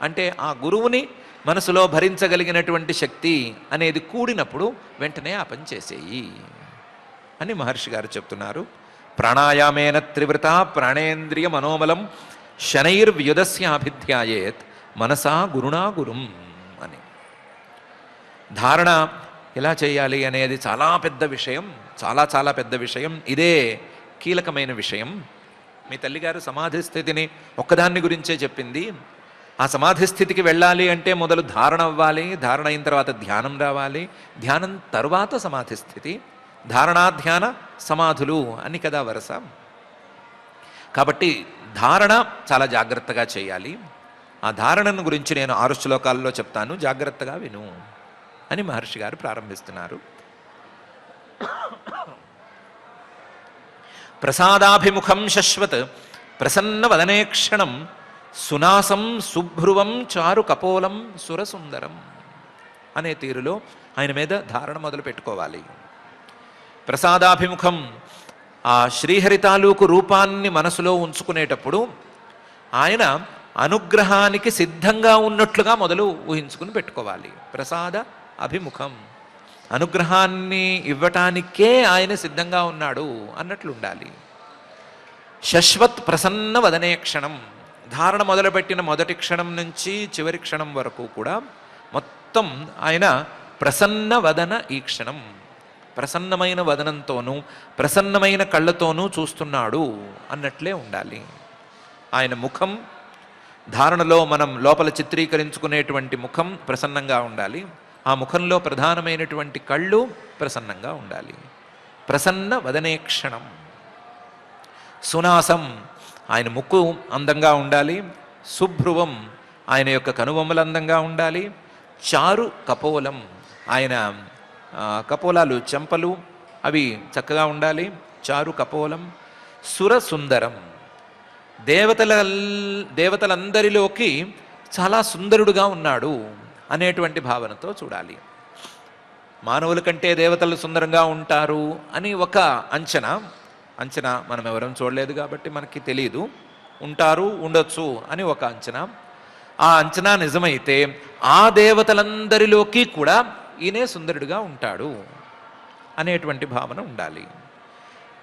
అంటే ఆ గురువుని మనసులో భరించగలిగినటువంటి శక్తి అనేది కూడినప్పుడు వెంటనే ఆ పని చేసేయి అని మహర్షి గారు చెప్తున్నారు. ప్రాణాయామేన త్రివృత ప్రాణేంద్రియ మనోమలం శనైర్వ్యుదస్య అభిధ్యాయేత్ మనసా గురుణా గురుం అని. ధారణ ఎలా చేయాలి అనేది చాలా పెద్ద విషయం, చాలా చాలా పెద్ద విషయం. ఇదే కీలకమైన విషయం. మీ తల్లిగారు సమాధి స్థితిని ఒక్కదాన్ని గురించే చెప్పింది. ఆ సమాధి స్థితికి వెళ్ళాలి అంటే మొదలు ధారణ అవ్వాలి, ధారణ అయిన తర్వాత ధ్యానం రావాలి, ధ్యానం తర్వాత సమాధి స్థితి, ధారణా ధ్యాన సమాధులు అని కదా వరస. కాబట్టి ధారణ చాలా జాగ్రత్తగా చేయాలి. ఆ ధారణను గురించి నేను 6 శ్లోకాల్లో చెప్తాను, జాగ్రత్తగా విను అని మహర్షి గారు ప్రారంభిస్తున్నారు. ప్రసాదాభిముఖం శశ్వత్ ప్రసన్న వదనేక్షణం సునాసం శుభ్రువం చారు కపోలం సురసుందరం అనే తీరులో ఆయన మీద ధారణ మొదలు పెట్టుకోవాలి. ప్రసాదాభిముఖం ఆ శ్రీహరి తాలూకు రూపాన్ని మనసులో ఉంచుకునేటప్పుడు ఆయన అనుగ్రహానికి సిద్ధంగా ఉన్నట్లుగా మొదలు ఊహించుకుని పెట్టుకోవాలి. ప్రసాద అభిముఖం అనుగ్రహాన్ని ఇవ్వటానికే ఆయన సిద్ధంగా ఉన్నాడు అన్నట్లు ఉండాలి. శశ్వత్ ప్రసన్న వదనే క్షణం ధారణ మొదలుపెట్టిన మొదటి క్షణం నుంచి చివరి క్షణం వరకు కూడా మొత్తం ఆయన ప్రసన్న వదన ఈ క్షణం ప్రసన్నమైన వదనంతోనూ ప్రసన్నమైన కళ్ళతోనూ చూస్తున్నాడు అన్నట్లే ఉండాలి. ఆయన ముఖం ధారణలో మనం లోపల చిత్రీకరించుకునేటువంటి ముఖం ప్రసన్నంగా ఉండాలి. ఆ ముఖంలో ప్రధానమైనటువంటి కళ్ళు ప్రసన్నంగా ఉండాలి. ప్రసన్న వదనే క్షణం. సునాసం ఆయన ముక్కు అందంగా ఉండాలి. శుభ్రువం ఆయన యొక్క కనుబొమ్మలు అందంగా ఉండాలి. చారు కపోలం ఆయన కపోలాలు చెంపలు అవి చక్కగా ఉండాలి. చారు కపోలం. సురసుందరం దేవతలందరిలోకి చాలా సుందరుడుగా ఉన్నాడు అనేటువంటి భావనతో చూడాలి. మానవుల కంటే దేవతలు సుందరంగా ఉంటారు అని ఒక అంచనా మనం ఎవరం చూడలేదు కాబట్టి మనకి తెలియదు. ఉంటారు, ఉండొచ్చు అని ఒక అంచనా. ఆ అంచనా నిజమైతే ఆ దేవతలందరిలోకి కూడా ఈయనే సుందరుడిగా ఉంటాడు అనేటువంటి భావన ఉండాలి.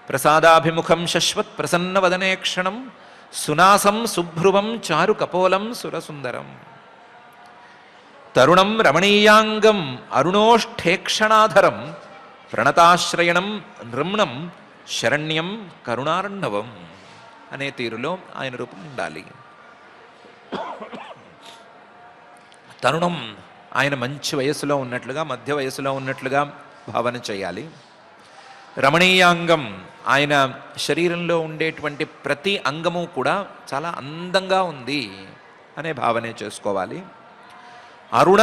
ప్రసాదాభిముఖం శశ్వత్ ప్రసన్న వదనే క్షణం సునాసం శుభ్రువం చారు కపోలం సురసుందరం. తరుణం రమణీయాంగం అరుణోష్ఠేక్షణాధరం ప్రణతాశ్రయణం నృమ్ణం శరణ్యం కరుణార్ణవం అనే తీరులో ఆయన రూపం ఉండాలి. తరుణం ఆయన మంచి వయస్సులో ఉన్నట్లుగా, మధ్య వయస్సులో ఉన్నట్లుగా భావన చేయాలి. రమణీయాంగం ఆయన శరీరంలో ఉండేటువంటి ప్రతి అంగము కూడా చాలా అందంగా ఉంది అనే భావనే చేసుకోవాలి. అరుణ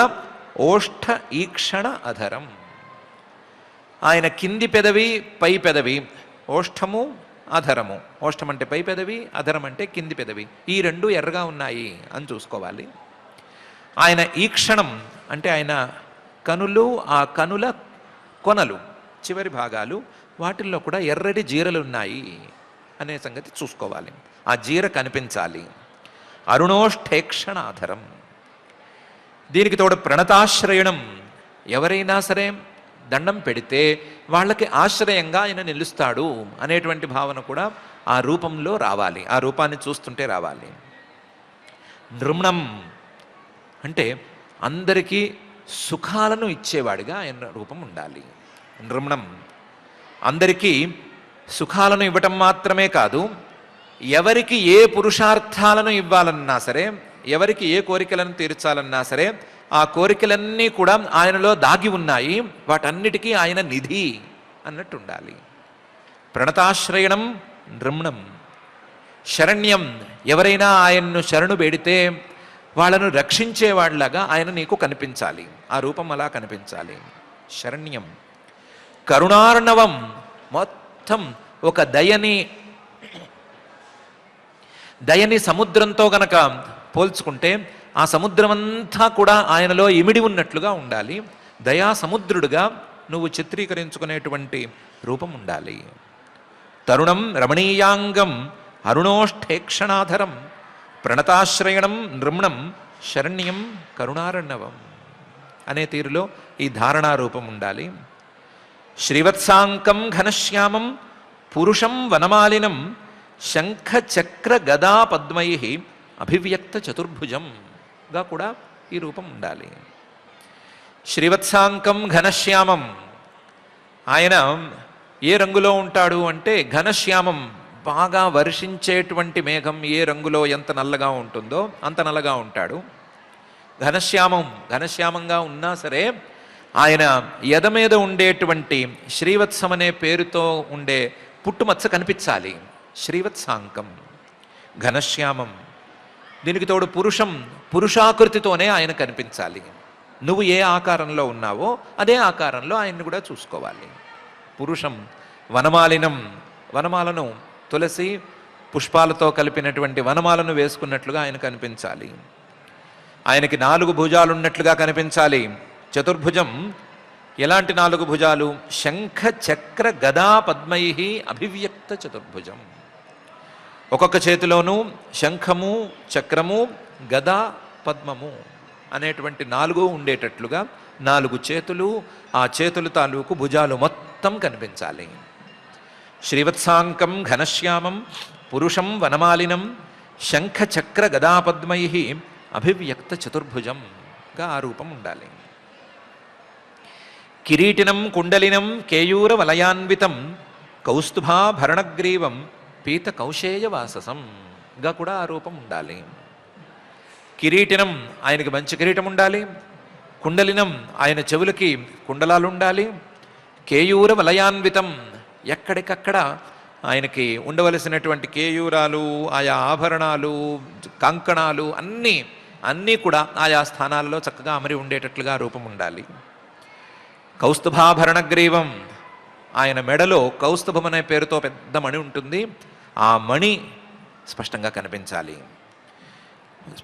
ఓష్ఠ ఈక్షణ అధరం ఆయన కింది పెదవి పై పెదవి, ఓష్ఠము అధరము. ఓష్ఠం అంటే పై పెదవి, అధరం అంటే కింది పెదవి, ఈ రెండు ఎర్రగా ఉన్నాయి అని చూసుకోవాలి. ఆయన ఈక్షణం అంటే ఆయన కనులు, ఆ కనుల కొనలు చివరి భాగాలు వాటిల్లో కూడా ఎర్రటి జీరలు ఉన్నాయి అనే సంగతి చూసుకోవాలి. ఆ జీర కనిపించాలి. అరుణోష్ఠేక్షణాధరం. దీనికి తోడు ప్రణతాశ్రయణం. ఎవరైనా సరే దండం పెడితే వాళ్ళకి ఆశ్రయంగా ఆయన నిలుస్తాడు అనేటువంటి భావన కూడా ఆ రూపంలో రావాలి, ఆ రూపాన్ని చూస్తుంటే రావాలి. నృమ్ణం అంటే అందరికీ సుఖాలను ఇచ్చేవాడిగా ఆయన రూపం ఉండాలి. నృమ్ణం. అందరికీ సుఖాలను ఇవ్వటం మాత్రమే కాదు, ఎవరికి ఏ పురుషార్థాలను ఇవ్వాలన్నా సరే, ఎవరికి ఏ కోరికలను తీర్చాలన్నా సరే, ఆ కోరికలన్నీ కూడా ఆయనలో దాగి ఉన్నాయి. వాటన్నిటికీ ఆయన నిధి అన్నట్టు ఉండాలి. ప్రణతాశ్రయణం నృమ్ణం. శరణ్యం, ఎవరైనా ఆయన్ను శరణు వేడితే వాళ్ళను రక్షించేవాళ్లాగా ఆయన నీకు కనిపించాలి. ఆ రూపం అలా కనిపించాలి. శరణ్యం. కరుణార్ణవం, మొత్తం ఒక దయని సముద్రంతో గనక పోల్చుకుంటే ఆ సముద్రం అంతా కూడా ఆయనలో ఇమిడి ఉన్నట్లుగా ఉండాలి. దయా సముద్రుడుగా నువ్వు చిత్రీకరించుకునేటువంటి రూపం ఉండాలి. తరుణం రమణీయాంగం అరుణోష్ఠేక్షణాధరం ప్రణతాశ్రయణం నృమ్ణం శరణ్యం కరుణారణవం అనే తీరులో ఈ ధారణారూపం ఉండాలి. శ్రీవత్సాంకం ఘనశ్యామం పురుషం వనమాలినం శంఖ చక్ర గదా పద్మై అభివ్యక్త చతుర్భుజంగా కూడా ఈ రూపం ఉండాలి. శ్రీవత్సాంకం ఘనశ్యామం, ఆయన ఏ రంగులో ఉంటాడు అంటే ఘనశ్యామం, బాగా వర్షించేటువంటి మేఘం ఏ రంగులో ఎంత నల్లగా ఉంటుందో అంత నల్లగా ఉంటాడు. ఘనశ్యామంగా ఉన్నా సరే ఆయన ఎద మీద ఉండేటువంటి శ్రీవత్సం అనే పేరుతో ఉండే పుట్టుమచ్చ కనిపించాలి. శ్రీవత్సాంకం ఘనశ్యామం. దీనికి తోడు పురుషం, పురుషాకృతితోనే ఆయన కనిపించాలి. నువ్వు ఏ ఆకారంలో ఉన్నావో అదే ఆకారంలో ఆయన్ని కూడా చూసుకోవాలి. పురుషం వనమాలినం, వనమాలను తులసి పుష్పాలతో కలిపినటువంటి వనమాలను వేసుకున్నట్లుగా ఆయన కనిపించాలి. ఆయనకి 4 భుజాలు ఉన్నట్లుగా కనిపించాలి. చతుర్భుజం. ఎలాంటి 4 భుజాలు? శంఖ చక్ర గదా పద్మై అభివ్యక్త చతుర్భుజం. ఒక్కొక్క చేతిలోనూ శంఖము, చక్రము, గదా, పద్మము అనేటువంటి 4 ఉండేటట్లుగా 4 చేతులు, ఆ చేతులు తాలూకు భుజాలు మొత్తం కనిపించాలి. శ్రీవత్సాంకం ఘనశ్యామం పురుషం వనమాలినం శంఖ చక్ర గదాపద్మై అభివ్యక్త చతుర్భుజంగా ఆ రూపం ఉండాలి. కిరీటినం కుండలినం కేయూర వలయాన్వితం కౌస్తుభాభరణగ్రీవం పీత కౌశేయ వాససంగా కూడా ఆ రూపం ఉండాలి. కిరీటినం, ఆయనకి మంచి కిరీటం ఉండాలి. కుండలినం, ఆయన చెవులకి కుండలాలు ఉండాలి. కేయూర వలయాన్వితం, ఎక్కడికక్కడ ఆయనకి ఉండవలసినటువంటి కేయూరాలు, ఆయా ఆభరణాలు, కంకణాలు అన్నీ కూడా ఆయా స్థానాల్లో చక్కగా అమరి ఉండేటట్లుగా రూపం ఉండాలి. కౌస్తుభాభరణగ్రీవం, ఆయన మెడలో కౌస్తుభం అనే పేరుతో పెద్ద మణి ఉంటుంది. ఆ మణి స్పష్టంగా కనిపించాలి.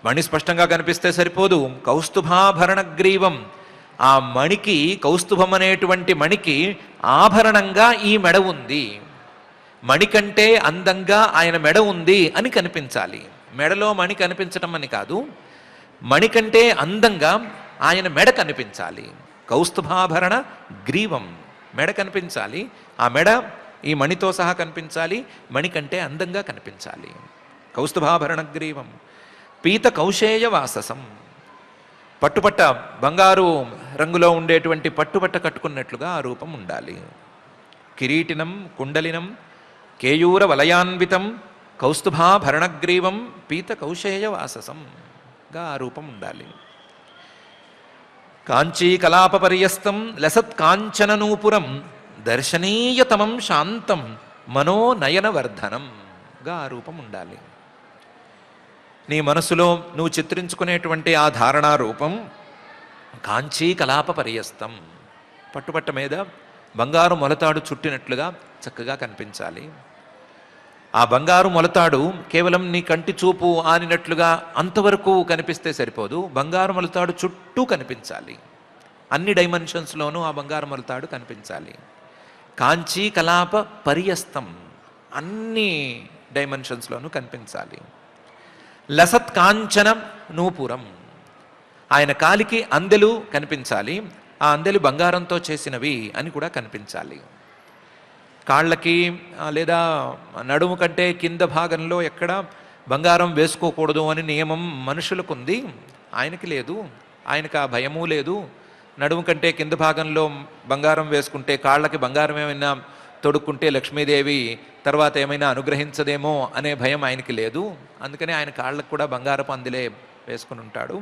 మణి స్పష్టంగా కనిపిస్తే సరిపోదు, కౌస్తుభాభరణగ్రీవం, ఆ మణికి, కౌస్తుభం అనేటువంటి మణికి ఆభరణంగా ఈ మెడ ఉంది. మణి కంటే అందంగా ఆయన మెడ ఉంది అని కనిపించాలి. మెడలో మణి కనిపించటం అని కాదు, మణి కంటే అందంగా ఆయన మెడ కనిపించాలి. కౌస్తుభాభరణ గ్రీవం, మెడ కనిపించాలి. ఆ మెడ ఈ మణితో సహా కనిపించాలి. మణి కంటే అందంగా కనిపించాలి. కౌస్తుభాభరణ గ్రీవం. పీత కౌశేయ వాససం, పట్టుపట్ట, బంగారు రంగులో ఉండేటువంటి పట్టుపట్ట కట్టుకున్నట్లుగా ఆ రూపం ఉండాలి. కిరీటినం కుండలినం కేయూర వలయాన్వితం కౌస్తుభాభరణగ్రీవం పీత కౌశేయ వాససంగా ఆ రూపం ఉండాలి. కాంచీ కలాపపర్యస్తం లసత్ కాంచననూపురం దర్శనీయతమం శాంతం మనోనయనవర్ధనంగా ఆ రూపం ఉండాలి. నీ మనసులో నువ్వు చిత్రించుకునేటువంటి ఆ ధారణా రూపం కాంచీ కలాప పర్యస్తం, పట్టుపట్ట మీద బంగారు మొలతాడు చుట్టినట్లుగా చక్కగా కనిపించాలి. ఆ బంగారు మొలతాడు కేవలం నీ కంటి చూపు ఆనినట్లుగా అంతవరకు కనిపిస్తే సరిపోదు, బంగారు మొలతాడు చుట్టూ కనిపించాలి. అన్ని డైమెన్షన్స్లోనూ ఆ బంగారు మొలతాడు కనిపించాలి. కాంచీ కలాప పర్యస్తం, అన్ని డైమెన్షన్స్లోనూ కనిపించాలి. లసత్ కాంచన నూపురం, ఆయన కాలికి అందెలు కనిపించాలి. ఆ అందెలు బంగారంతో చేసినవి అని కూడా కనిపించాలి. కాళ్ళకి లేదా నడుము కంటే కింద భాగంలో ఎక్కడ బంగారం వేసుకోకూడదు అని నియమం మనుషులకు ఉంది, ఆయనకి లేదు. ఆయనకు ఆ భయము లేదు. నడుము కంటే కింద భాగంలో బంగారం వేసుకుంటే, కాళ్ళకి బంగారం ఏమైనా తొడుక్కుంటే లక్ష్మీదేవి తర్వాత ఏమైనా అనుగ్రహించదేమో అనే భయం ఆయనకి లేదు. అందుకని ఆయన కాళ్ళకు కూడా బంగారపు అందెలే వేసుకుని ఉంటాడు.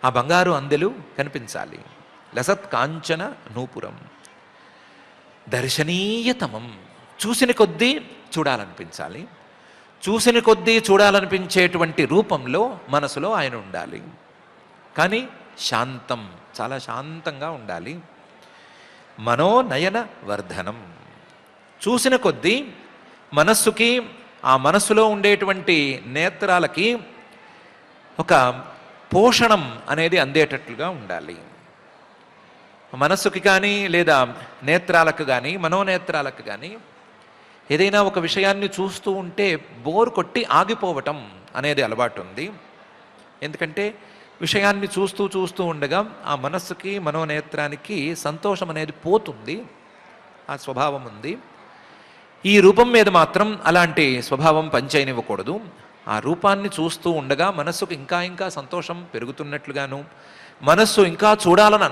ఆ బంగారు అందెలు కనిపించాలి. లసత్ కాంచన నూపురం దర్శనీయతమం, చూసిన కొద్దీ చూడాలనిపించాలి. చూసిన కొద్దీ చూడాలనిపించేటువంటి రూపంలో మనసులో ఆయన ఉండాలి. కానీ శాంతం, చాలా శాంతంగా ఉండాలి. మనోనయన వర్ధనం, చూసిన కొద్దీ మనస్సుకి, ఆ మనస్సులో ఉండేటువంటి నేత్రాలకి ఒక పోషణం అనేది అందేటట్లుగా ఉండాలి. మనస్సుకి కానీ లేదా నేత్రాలకు కానీ, మనోనేత్రాలకు కానీ ఏదైనా ఒక విషయాన్ని చూస్తూ ఉంటే బోరు కొట్టి ఆగిపోవటం అనేది అలవాటు ఉంది. ఎందుకంటే విషయాన్ని చూస్తూ చూస్తూ ఉండగా ఆ మనస్సుకి, మనోనేత్రానికి సంతోషం అనేది పోతుంది. ఆ స్వభావం ఉంది. ఈ రూపం మీద మాత్రం అలాంటి స్వభావం పనిచేయనివ్వకూడదు. ఆ రూపాన్ని చూస్తూ ఉండగా మనస్సుకు ఇంకా ఇంకా సంతోషం పెరుగుతున్నట్లుగాను, మనస్సు ఇంకా చూడాలని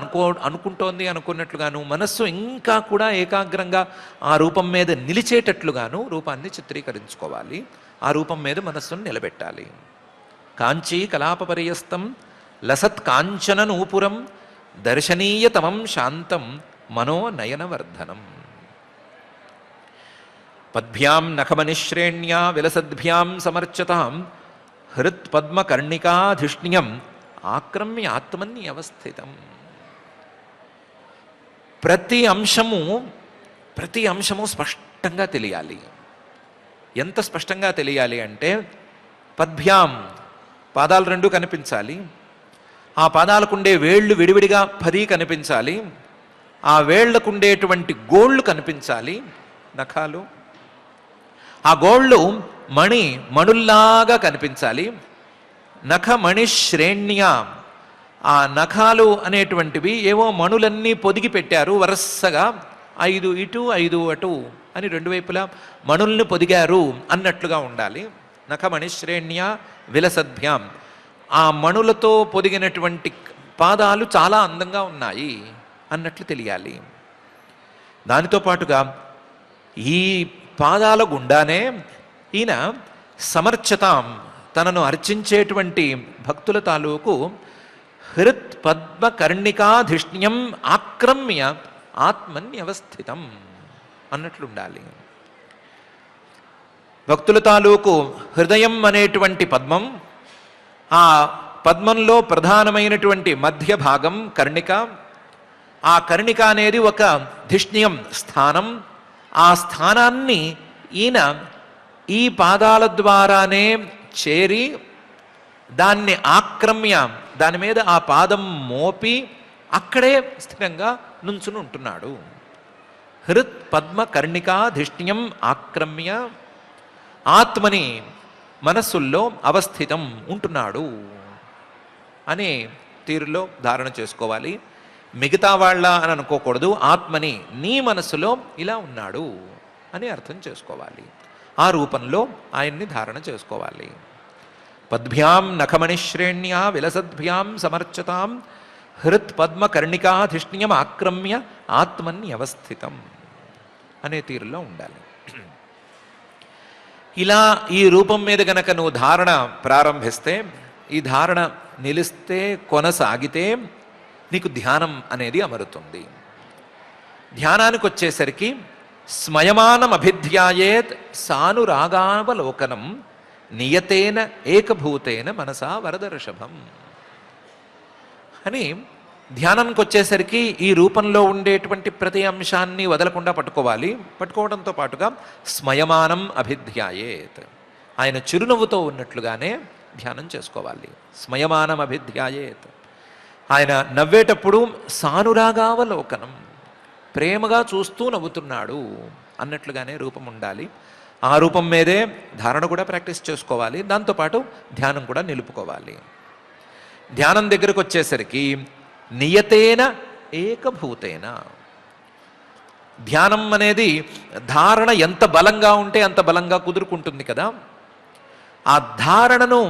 అనుకుంటోంది అనుకున్నట్లుగాను, మనస్సు ఇంకా కూడా ఏకాగ్రంగా ఆ రూపం మీద నిలిచేటట్లుగాను రూపాన్ని చిత్రీకరించుకోవాలి. ఆ రూపం మీద మనస్సును నిలబెట్టాలి. కాంచీ కలాపపర్యస్తం లసత్ కాంచన నూపురం దర్శనీయతమం శాంతం మనోనయనవర్ధనం. పద్భ్యాం నఖమనిశ్రేణ్యా విలసద్భ్యాం సమర్చతాం హృత్ పద్మకర్ణికాధిష్ణ్యం ఆక్రమ్య ఆత్మన్యవస్థితం. ప్రతి అంశము స్పష్టంగా తెలియాలి. ఎంత స్పష్టంగా తెలియాలి అంటే, పద్భ్యాం పాదాలు రెండు కనిపించాలి. ఆ పాదాలకుండే వేళ్ళు విడివిడిగా 10 కనిపించాలి. ఆ వేళ్లకుండేటువంటి గోళ్ళు కనిపించాలి, నఖాలు. ఆ గోళ్ళు మణుల్లాగా కనిపించాలి. నఖమణి శ్రేణ్య, ఆ నఖాలు అనేటువంటివి ఏవో మణులన్నీ పొదిగి పెట్టారు వరసగా, 5 ఇటు 5 అటు అని 2 వైపులా మణుల్ని పొదిగారు అన్నట్లుగా ఉండాలి. నఖమణి శ్రేణ్య విలసద్భ్యాం, ఆ మణులతో పొదిగినటువంటి పాదాలు చాలా అందంగా ఉన్నాయి అన్నట్లు తెలియాలి. దానితో పాటుగా ఈ పాదాల గుండానే ఈయన సమర్చతాం, తనను అర్చించేటువంటి భక్తుల తాలూకు హృత్ పద్మకర్ణికాధిష్ణ్యం ఆక్రమ్య ఆత్మన్యవస్థితం అన్నట్లుండాలి. భక్తుల తాలూకు హృదయం అనేటువంటి పద్మం, ఆ పద్మంలో ప్రధానమైనటువంటి మధ్య భాగం కర్ణిక. ఆ కర్ణిక అనేది ఒక ధిష్ణ్యం స్థానం. ఆ స్థానాన్ని ఈయన ఈ పాదాల ద్వారానే చేరి దాన్ని ఆక్రమ్య, దాని మీద ఆ పాదం మోపి అక్కడే స్థిరంగా నుంచుని ఉంటున్నాడు. హృత్ పద్మ కర్ణికాధిష్ణ్యం ఆక్రమ్య ఆత్మని, మనస్సుల్లో అవస్థితం ఉంటున్నాడు అనే తీరులో ధారణ చేసుకోవాలి. మిగతా వాళ్ళ అని అనుకోకూడదు. ఆత్మని, నీ మనస్సులో ఇలా ఉన్నాడు అని అర్థం చేసుకోవాలి. ఆ రూపంలో ఆయన్ని ధారణ చేసుకోవాలి. పద్భ్యాం నఖమణిశ్రేణ్యా విలసద్భ్యాం సమర్చతాం హృత్ పద్మకర్ణికాధిష్ణ్యం ఆక్రమ్య ఆత్మన్యవస్థితం అనే తీరులో ఉండాలి. ఇలా ఈ రూపం మీద గనక నువ్వు ధారణ ప్రారంభిస్తే, ఈ ధారణ నిలిస్తే, కొనసాగితే నీకు ధ్యానం అనేది అమరుతుంది. ధ్యానానికి వచ్చేసరికి స్మయమానం అభిధ్యాయేత్ సానురాగావలోకనం నియతేన ఏకభూతేన మనసా వరదర్షభం అని, ధ్యానానికి వచ్చేసరికి ఈ రూపంలో ఉండేటువంటి ప్రతి అంశాన్ని వదలకుండా పట్టుకోవాలి. పట్టుకోవడంతో పాటుగా స్మయమానం అభిధ్యాయేత్, ఆయన చిరునవ్వుతో ఉన్నట్లుగానే ధ్యానం చేసుకోవాలి. స్మయమానం అభిధ్యాయేత్, ఆయన నవ్వేటప్పుడు సానురాగావలోకనం, ప్రేమగా చూస్తూ నవ్వుతున్నాడు అన్నట్లుగానే రూపం ఉండాలి. ఆ రూపం మీదే ధారణ కూడా ప్రాక్టీస్ చేసుకోవాలి. దాంతోపాటు ధ్యానం కూడా నిలుపుకోవాలి. ధ్యానం దగ్గరకు వచ్చేసరికి నియతేన ఏకభూతేన, ధ్యానం అనేది ధారణ ఎంత బలంగా ఉంటే అంత బలంగా కుదురుకుంటుంది కదా. ఆ ధారణను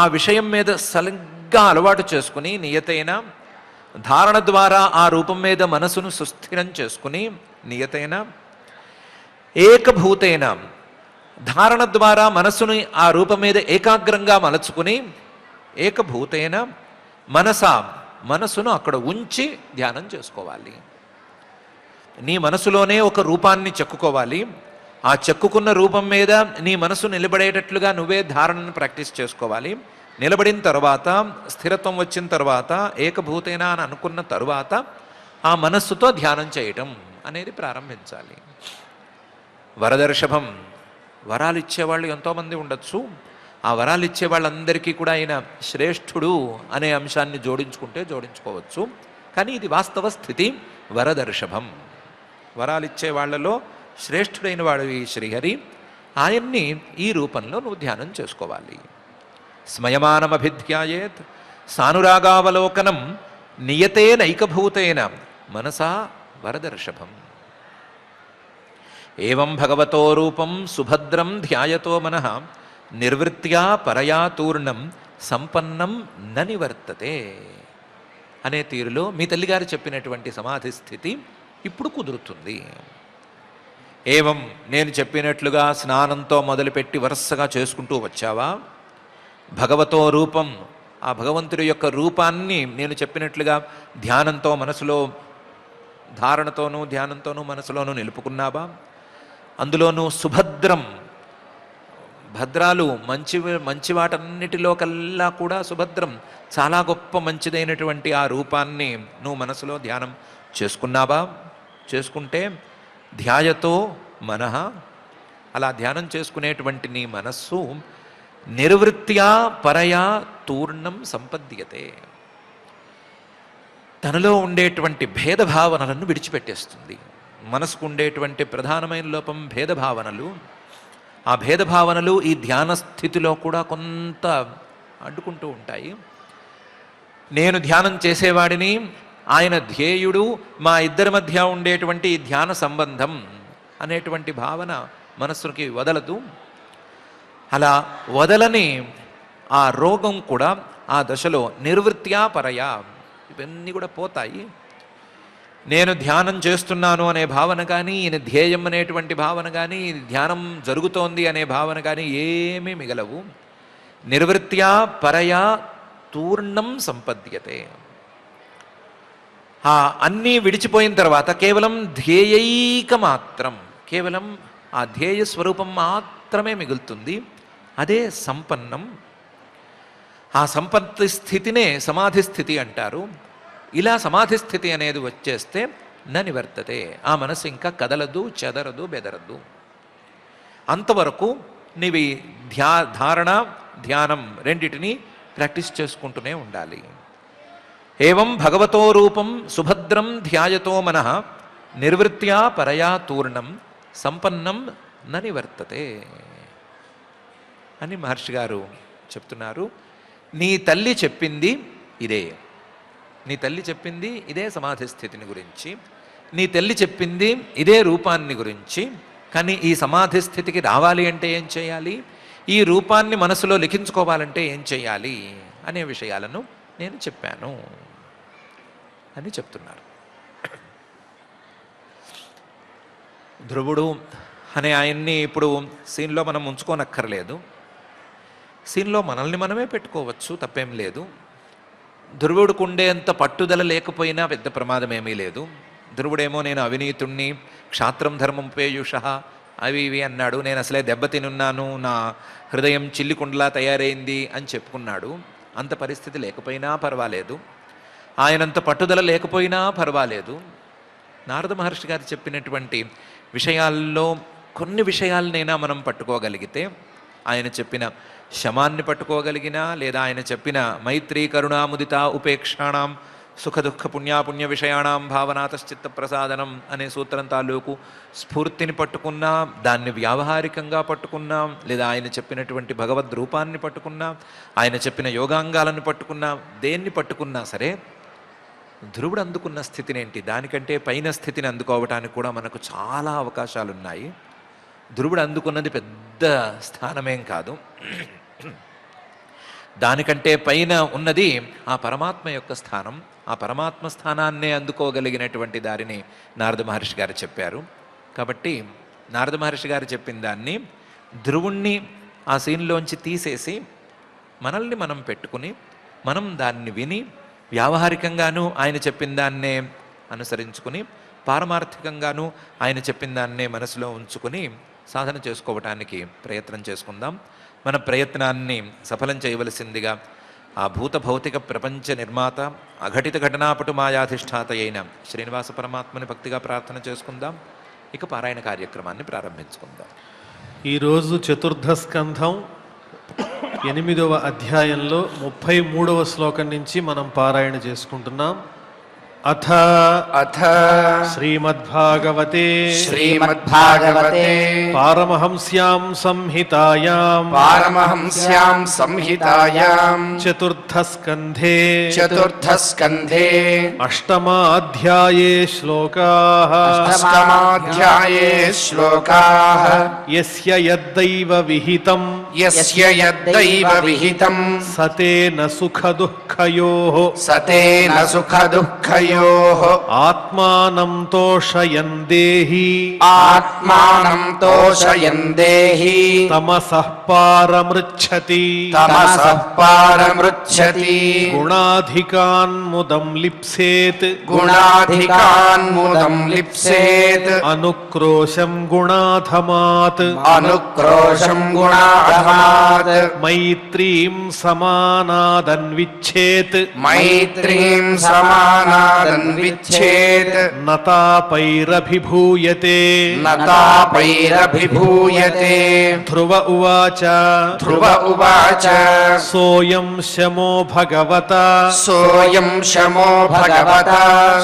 ఆ విషయం మీద సరిగ్గా అలవాటు చేసుకుని నియతైన ధారణ ద్వారా ఆ రూపం మీద మనసును సుస్థిరం చేసుకుని నియతైన ఏకభూతైన ధారణ ద్వారా మనస్సుని ఆ రూపం మీద ఏకాగ్రంగా మలచుకుని ఏకభూతైన మనసును అక్కడ ఉంచి ధ్యానం చేసుకోవాలి. నీ మనసులోనే ఒక రూపాన్ని చెక్కుకోవాలి. ఆ చెక్కుకున్న రూపం మీద నీ మనసు నిలబడేటట్లుగా నువ్వే ధారణను ప్రాక్టీస్ చేసుకోవాలి. నిలబడిన తర్వాత స్థిరత్వం వచ్చిన తర్వాత ఏకభూతైన అని అనుకున్న తరువాత ఆ మనస్సుతో ధ్యానం చేయటం అనేది ప్రారంభించాలి. వరదర్షభం, వరాలు ఇచ్చేవాళ్ళు ఎంతోమంది ఉండొచ్చు. ఆ వరాలు ఇచ్చే వాళ్ళందరికీ కూడా ఆయన శ్రేష్ఠుడు అనే అంశాన్ని జోడించుకోవచ్చు. కానీ ఇది వాస్తవ స్థితి. వరదర్షభం, వరాలు ఇచ్చే వాళ్ళలో శ్రేష్ఠుడైన వాడు ఈ శ్రీహరి. ఆయన్ని ఈ రూపంలో నువ్వు ధ్యానం చేసుకోవాలి. స్మయమానమభిధ్యాయేత్ సానురాగావలోకనం నియతేనైకభూతేన మనసా వరదర్షభం. ఏవం భగవతో రూపం సుభద్రం ధ్యాయతో మనః నిర్వృత్యా పరయా తూర్ణం సంపన్నం న నివర్తతే అనే తీరులో మీ తల్లిగారు చెప్పినటువంటి సమాధి స్థితి ఇప్పుడు కుదురుతుంది. ఏవం, నేను చెప్పినట్లుగా స్నానంతో మొదలుపెట్టి వరుసగా చేసుకుంటూ వచ్చావా? భగవతో రూపం, ఆ భగవంతుడి యొక్క రూపాన్ని నేను చెప్పినట్లుగా ధ్యానంతో మనసులో ధారణతోనూ ధ్యానంతోనూ మనసులోనూ నిలుపుకున్నావా? అందులోనూ సుభద్రం, భద్రాలు మంచి వాటన్నిటిలో కల్లా కూడా సుభద్రం, చాలా గొప్ప మంచిదైనటువంటి ఆ రూపాన్ని నువ్వు మనసులో ధ్యానం చేసుకున్నావా? చేసుకుంటే ధ్యాయతో మనః, అలా ధ్యానం చేసుకునేటువంటి నీ మనస్సు నిర్వృత్యా పరయా తూర్ణం సంపద్యతే, తనలో ఉండేటువంటి భేదభావనలను విడిచిపెట్టేస్తుంది. మనసుకు ఉండేటువంటి ప్రధానమైన లోపం భేదభావనలు. ఆ భేదభావనలు ఈ ధ్యాన స్థితిలో కూడా కొంత అడ్డుకుంటూ ఉంటాయి. నేను ధ్యానం చేసేవాడిని, ఆయన ధ్యేయుడు, మా ఇద్దరి మధ్య ఉండేటువంటి ఈ ధ్యాన సంబంధం అనేటువంటి భావన మనస్సుకి వదలదు. అలా వదలని ఆ రోగం కూడా ఆ దశలో నిర్వృత్యా పరయా, ఇవన్నీ కూడా పోతాయి. నేను ధ్యానం చేస్తున్నాను అనే భావన కానీ, ఈయన ధ్యేయం అనేటువంటి భావన కానీ, ధ్యానం జరుగుతోంది అనే భావన కానీ ఏమీ మిగలవు. నిర్వృత్యా పరయా తూర్ణం సంపద్యతే. అన్నీ విడిచిపోయిన తర్వాత కేవలం ధ్యేయైక మాత్రం, కేవలం ఆ ధ్యేయ స్వరూపం మాత్రమే మిగులుతుంది. అదే సంపన్నం. ఆ సంపత్తి స్థితినే సమాధి స్థితి అంటారు. ఇలా సమాధి స్థితి అనేది వచ్చేస్తే న నివర్తతే, ఆ మనసు ఇంకా కదలదు, చెదరదు, బెదరదు. అంతవరకు నీవి ధారణ ధ్యానం రెండిటిని ప్రాక్టీస్ చేసుకుంటూనే ఉండాలి. ఏవం భగవతో రూపం సుభద్రం ధ్యాయతో మనః నిర్వృత్యా పరయా తూర్ణం సంపన్నం న నివర్తతే అని మహర్షి గారు చెప్తున్నారు. నీ తల్లి చెప్పింది ఇదే. నీ తల్లి చెప్పింది ఇదే సమాధి స్థితిని గురించి, నీ తల్లి చెప్పింది ఇదే రూపాన్ని గురించి. కానీ ఈ సమాధి స్థితికి రావాలి అంటే ఏం చేయాలి, ఈ రూపాన్ని మనసులో లిఖించుకోవాలంటే ఏం చేయాలి అనే విషయాలను నేను చెప్పాను అని చెప్తున్నారు. ధ్రువుడు అనే ఆయన్ని ఇప్పుడు సీన్లో మనం ఉంచుకోనక్కర్లేదు. సీన్లో మనల్ని మనమే పెట్టుకోవచ్చు, తప్పేం లేదు. ధ్రువుడికి ఉండేంత పట్టుదల లేకపోయినా పెద్ద ప్రమాదం ఏమీ లేదు. ధ్రువుడేమో నేను అవినీతుణ్ణి, క్షాత్రం ధర్మం పేయుష అవి ఇవి అన్నాడు. నేను అసలే దెబ్బతినున్నాను, నా హృదయం చిల్లికుండలా తయారైంది అని చెప్పుకున్నాడు. అంత పరిస్థితి లేకపోయినా పర్వాలేదు, ఆయనంత పట్టుదల లేకపోయినా పర్వాలేదు. నారద మహర్షి గారు చెప్పినటువంటి విషయాల్లో కొన్ని విషయాలనైనా మనం పట్టుకోగలిగితే, ఆయన చెప్పిన శమాన్ని పట్టుకోగలిగినా, లేదా ఆయన చెప్పిన మైత్రీ కరుణాముదిత ఉపేక్షాణం సుఖ దుఃఖ పుణ్యాపుణ్య విషయాణం భావనాతశ్చిత్త ప్రసాదనం అనే సూత్రం తాలూకు స్ఫూర్తిని పట్టుకున్నా, దాన్ని వ్యావహారికంగా పట్టుకున్నా, లేదా ఆయన చెప్పినటువంటి భగవద్ రూపాన్ని పట్టుకున్నా, ఆయన చెప్పిన యోగాంగాలను పట్టుకున్నా, దేన్ని పట్టుకున్నా సరే ధ్రువుడు అందుకున్న స్థితినేంటి, దానికంటే పైన స్థితిని అందుకోవటానికి కూడా మనకు చాలా అవకాశాలు ఉన్నాయి. ధ్రువుడు అందుకున్నది పెద్ద స్థానమేం కాదు. దానికంటే పైన ఉన్నది ఆ పరమాత్మ యొక్క స్థానం. ఆ పరమాత్మ స్థానాన్నే అందుకోగలిగినటువంటి దారిని నారద మహర్షి గారు చెప్పారు. కాబట్టి నారద మహర్షి గారు చెప్పిన దాన్ని ధ్రువుణ్ణి ఆ సీన్లోంచి తీసేసి మనల్ని మనం పెట్టుకుని మనం దాన్ని విని వ్యావహారికంగానూ ఆయన చెప్పిన దాన్నే అనుసరించుకుని పారమార్థికంగానూ ఆయన చెప్పిన దాన్నే మనసులో ఉంచుకుని సాధన చేసుకోవటానికి ప్రయత్నం చేసుకుందాం. మన ప్రయత్నాన్ని సఫలం చేయవలసిందిగా ఆ భూత భౌతిక ప్రపంచ నిర్మాత అఘటిత ఘటనాపటు మాయాధిష్ఠాత అయిన శ్రీనివాస పరమాత్మని భక్తిగా ప్రార్థన చేసుకుందాం. ఇక పారాయణ కార్యక్రమాన్ని ప్రారంభించుకుందాం. ఈరోజు చతుర్థ స్కంధం 8వ అధ్యాయంలో 33వ శ్లోకం నుంచి మనం పారాయణ చేసుకుంటున్నాం. అథ శ్రీమద్భాగవతే పారమహంస్యాం సంహితాయాం చతుర్థ స్కంధే అష్టమాధ్యాయే శ్లోకాః యస్య యద్దైవ విహితం సతేన సుఖదుఃఖయోః ఆత్మానం తోషయన్ దేహి తమసః పారమృచ్ఛతి గుణాధికాన్ ముదం లిప్సేత్ అనుక్రోశం గుణాధమాత్ మైత్రీం సమానాదన్విచ్ఛేత్ నతాపైరభిభూయతే ధ్రువ ఉవాచ సోయం శమో భగవత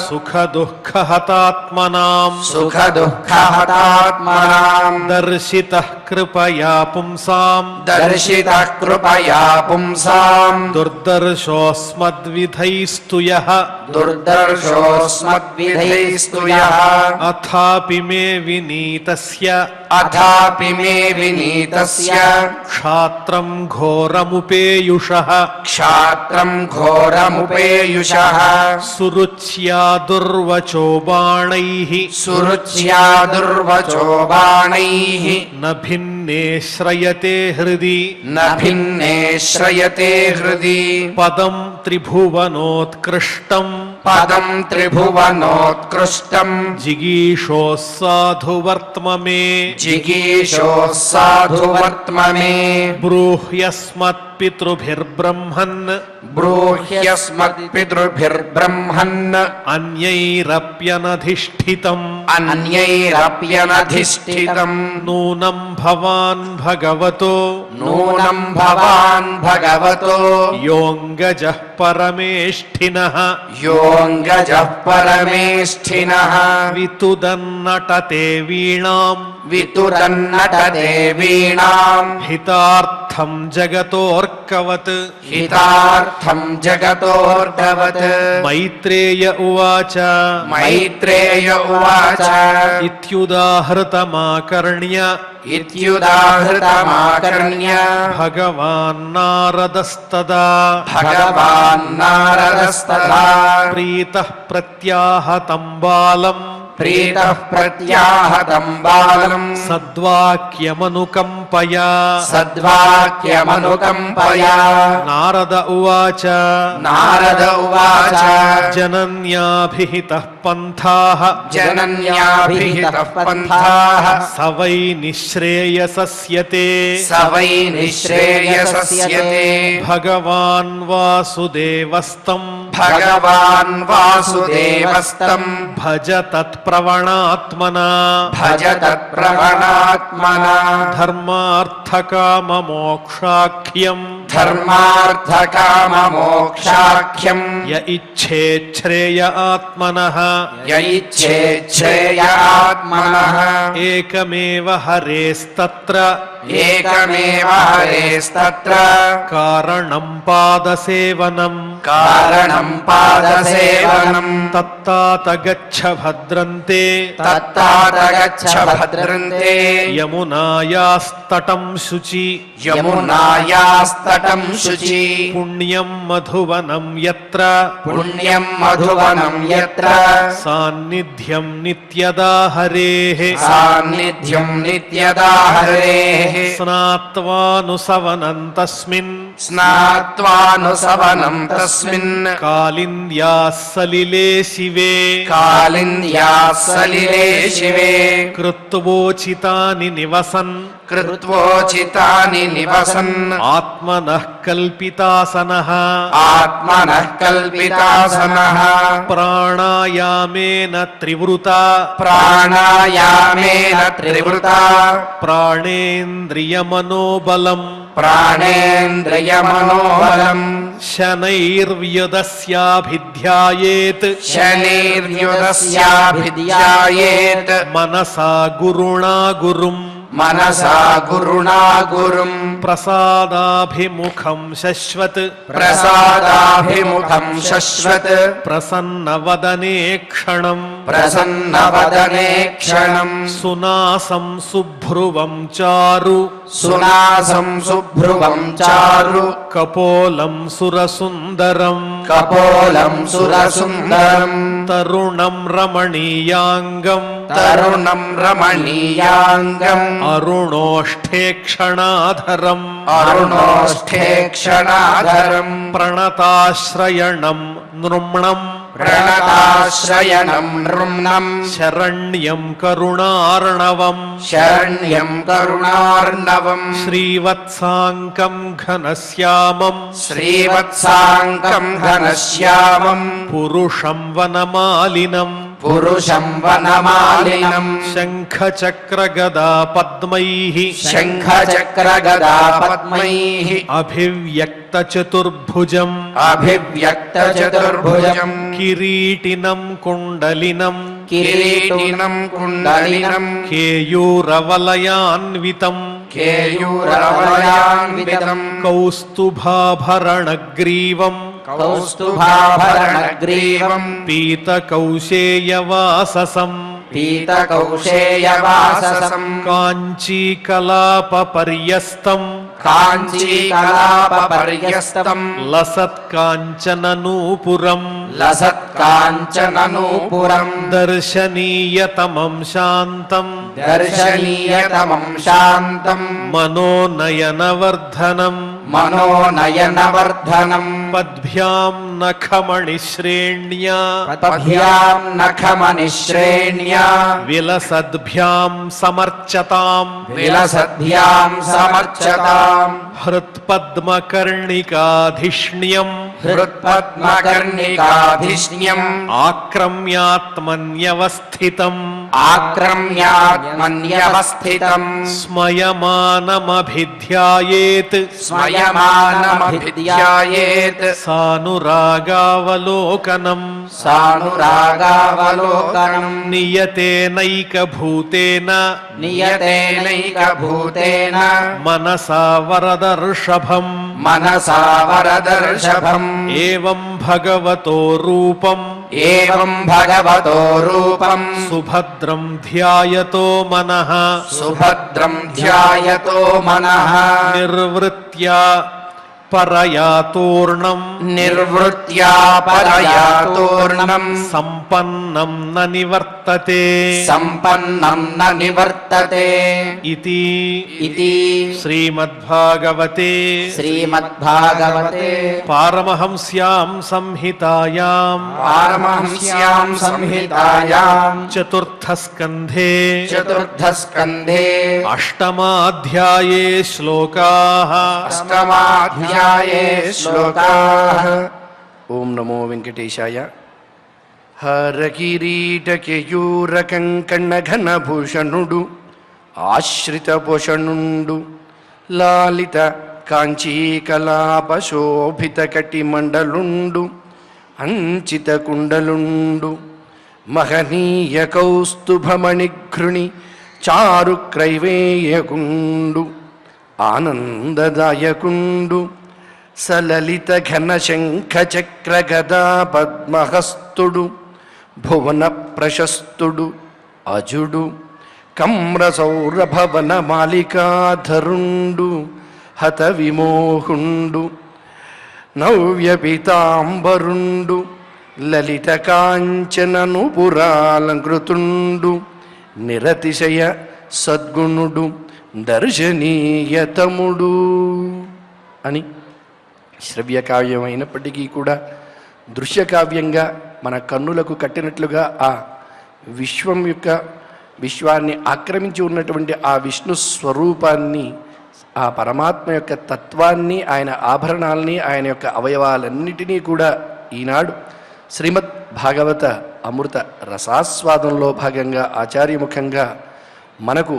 సుఖ దుఃఖహతాత్మనాం దర్శితః కృపయా పుంసాం దుర్దర్శోస్మద్విధైస్తుయః అథాపి మే వినీతస్య క్షాత్రం ఘోరముపేయుషః సురుచ్యా దుర్వచో బాణైః న భిన్నే శ్రయతే హృది పదం త్రిభువనోత్కృష్టం జిగీషోస్సాధువర్త్మ మే బ్రూహ్యస్మత్పితృభిర్బ్రహ్మన్ అన్యైరప్యనధిష్ఠితం నూనం భవాన్ భగవతో యోంగజః పరమేష్ఠినః వితుదన్నటతే వీణాం హితార్థం జగతోర్కవత్ మైత్రేయ ఉవాచ ఇత్యుదాహృతమాకర్ణ్య భగవాన్ నారదస్తదా ప్రీతః ప్రత్యాహతం బాలం సద్వాక్యమనుకంపయా నారద ఉవాచ జనన్యాభిహితః పంథాః స వై నిశ్రేయసస్యతే భగవాన్ వాసుదేవస్తం భజ తత్ప్రవణాత్మనా ధర్మార్థకామమోక్షాఖ్యం య ఇచ్ఛేచ్ఛ్రేయ ఆత్మనః ఏకమేవ హరేస్తత్ర కారణం పాదసేవనం కారణం పాదసేవనం తత్తాత గచ్చ భద్రంతే తత్తాత గచ్చ భద్రంతే యమునాయాస్తటం శుచి యమునాయాస్తటం శుచి పుణ్యం మధువనం యత్ర పుణ్యం మధువనం యత్ర సాన్నిధ్యం నిత్యదా హరేః సాన్నిధ్యం నిత్యదా హరేః స్నాత్వానుసవనం తస్మిన్ స్నాత్వానుసవనం తస్మిన్ కాళింద్యాः సలిలే శివే కాళింద్యాः సలిలే శివే కృత్వోచితాని నివసన్ కృత్వోచితాని నివసన్ ఆత్మనః కల్పితాసనః ఆత్మనః కల్పితాసనః ప్రాణాయామేన త్రివృత ప్రాణాయామేన త్రివృత ప్రాణేంద్రియమనోబలం ప్రాణేంద్రియమనోబలం శనైర్వ్యుదస్యాభిధ్యాయేత్ శనైర్యుదస్యాభిధ్యాయేత్ మనసా గురుణా గురుం మనసా గురుణా గురుం ప్రసాదాభిముఖం శశ్వత్ ప్రసాదాభిముఖం శశ్వత్ ప్రసన్నవదనే క్షణం ప్రసన్నవదనే క్షణం సునాసం శుభ్రువం చారు సునాసం శుభ్రువం చారు కపోలం సురసుందరం కపోలం సురసుందరం తరుణం రమణీయాంగం తరుణం రమణీయాంగం అరుణోష్ఠేక్షణాధరం అరుణోష్ఠేక్షణాధరం ప్రణతాశ్రయణం నృమ్ణం ప్రణతాశ్రయణం నృమ్ణం శరణ్యం కరుణార్ణవం శరణ్యం కరుణార్ణవం శ్రీవత్సాంకం ఘనశ్యామం శ్రీవత్సాంకం ఘనశ్యామం పురుషం వనమాలినం పురుషం వనమాలినం శంఖచక్రగదా పద్మైః శంఖచక్రగదా పద్మైః అభివ్యక్తచతుర్భుజం అభివ్యక్తచతుర్భుజం కిరీటినం కుండలినం కిరీటినం కుండలినం కేయూరవలయాన్వితం కేయూరవలయాన్వితం కౌస్తుభాభరణగ్రీవం కౌస్తుభాభరణగ్రీవం పీతకౌశేయవాససం పీతకౌశేయవాససం కాంచీకలాపపర్యస్తం కాంచీకలాపపర్యస్తం లసత్కాంచననూపురం లసత్కాంచననూపురం దర్శనీయతమం శాంతం దర్శనీయతమం శాంతం మనోనయనవర్ధనం మనోనయనవర్ధనం పద్భ్యాం నఖమణిశ్రేణ్యా పద్భ్యాం నఖమనిశ్రేణ్యా విలసద్భ్యాం సమర్చతాం విలసద్భ్యాం సమర్చతాం హృత్పద్మకర్ణికాధిష్ణ్యం హృత్పద్మకర్ణికాధిష్ణ్యం ఆక్రమ్యాత్మన్యవస్థితం ఆక్రమ్యాత్మన్యవస్థితం స్మయమానమభిధ్యాయేత్ స్మయమానమభిధ్యాయేత్ సానురాగావలోకనం సానురాగావలోకనం నియతేనైకభూతేన నియతేనైకభూతేన మనసా వరదర్షభం మనసా వరదర్షభం ఏవం భగవతో రూపం ఏవం భగవతో రూపం సుభద్రం ధ్యాయతో మనః సుభద్రం ధ్యాయతో మనః నిర్వృత్యా పరయాతూర్ణం నిర్వృత్యా పరయాతూర్ణం సంపన్నం న నివర్తతే సంపన్నం న నివర్తతే ఇతి ఇతి శ్రీమద్భాగవతే శ్రీమద్భాగవతే పారమహంస్యాం సంహితాయాం పారమహంస్యాం సంహితాయాం చతుర్థస్కంధే చతుర్థస్కంధే అష్టమాధ్యాయే శ్లోకాః అష్టమాధ్యాయే శ్లోకాః. ఓం నమో వెంకటేశాయ. హరకిరీటకేయూరకంకణఘనభూషణుడు ఆశ్రితపోషణుండు లాలిత కాంచీకలాపశోభిత కటిమండలుండు అంచిత కుండలుండు మహనీయ కౌస్తుభమణిఘృణి చారుక్రైవేయకుండు ఆనందదాయకుండు సలలిత ఘన శంఖ చక్ర గదా పద్మహస్తుడు భువన ప్రశస్తుడు అజుడు కమ్ర సౌరభవన మాలికాధరుండు హత విమోహుండు నవ్య పీతాంబరుండు లలిత కాంచనను పురాలంకృతుండు నిరతిశయ సద్గుణుడు దర్శనీయతముడు అని శ్రవ్యకావ్యం అయినప్పటికీ కూడా దృశ్యకావ్యంగా మన కన్నులకు కట్టినట్లుగా ఆ విశ్వాన్ని ఆక్రమించి ఉన్నటువంటి ఆ విష్ణు స్వరూపాన్ని, ఆ పరమాత్మ యొక్క తత్వాన్ని, ఆయన ఆభరణాలని, ఆయన యొక్క అవయవాలన్నిటినీ కూడా ఈనాడు శ్రీమద్ భాగవత అమృత రసాస్వాదంలో భాగంగా ఆచార్యముఖంగా మనకు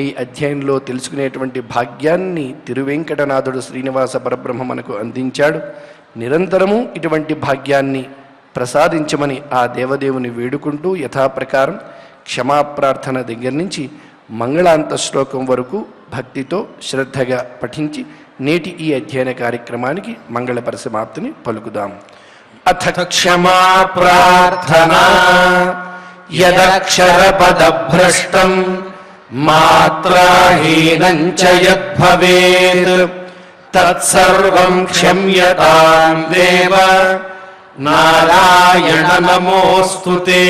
ఈ అధ్యాయంలో తెలుసుకునేటువంటి భాగ్యాన్ని తిరువెంకటనాథుడు శ్రీనివాస పరబ్రహ్మ మనకు అందించాడు. నిరంతరము ఇటువంటి భాగ్యాన్ని ప్రసాదించమని ఆ దేవదేవుని వేడుకుంటూ యథాప్రకారం క్షమాప్రార్థన దగ్గర నుంచి మంగళాంత శ్లోకం వరకు భక్తితో శ్రద్ధగా పఠించి నేటి ఈ అధ్యయన కార్యక్రమానికి మంగళ పరిసమాప్తిని పలుకుదాం. అథ క్షమా ప్రార్థనా యదక్షరపదభ్రష్టం మాత్రాహీనం చ యద్భవేత్ తత్సర్వం క్షమ్యతాం దేవ నారాయణ నమోస్తుతే.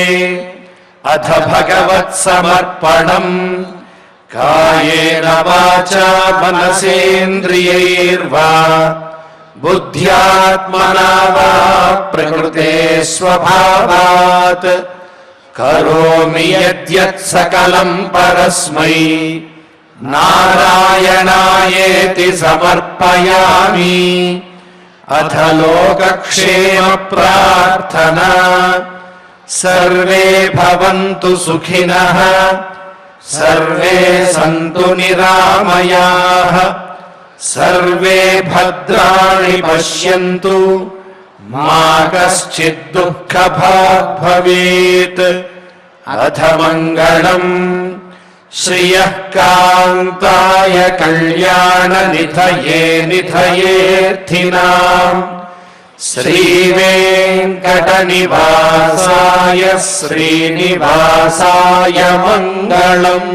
అథ భగవత్సమర్పణం కాయేన వాచా మనసేంద్రియైర్వా బుద్ధ్యాత్మనా వా ప్రకృతే స్వభావాత్ కరోమి యద్యత్ సకలం పరస్మై నారాయణాయేతి సమర్పయామి. అథ లోకక్షేమ ప్రార్థనా సర్వే భవంతు సుఖినః సర్వే సంతు నిరామయాః సర్వే భద్రాణి పశ్యంతు మా కశ్చిద్ దుఃఖభాగ్ భవేత్. అథ మంగళం శ్రియః కాంతాయ కళ్యాణ నిధయే నిధయేర్థినాం శ్రీవేంకటనివాసాయ శ్రీనివాసాయ మంగళం.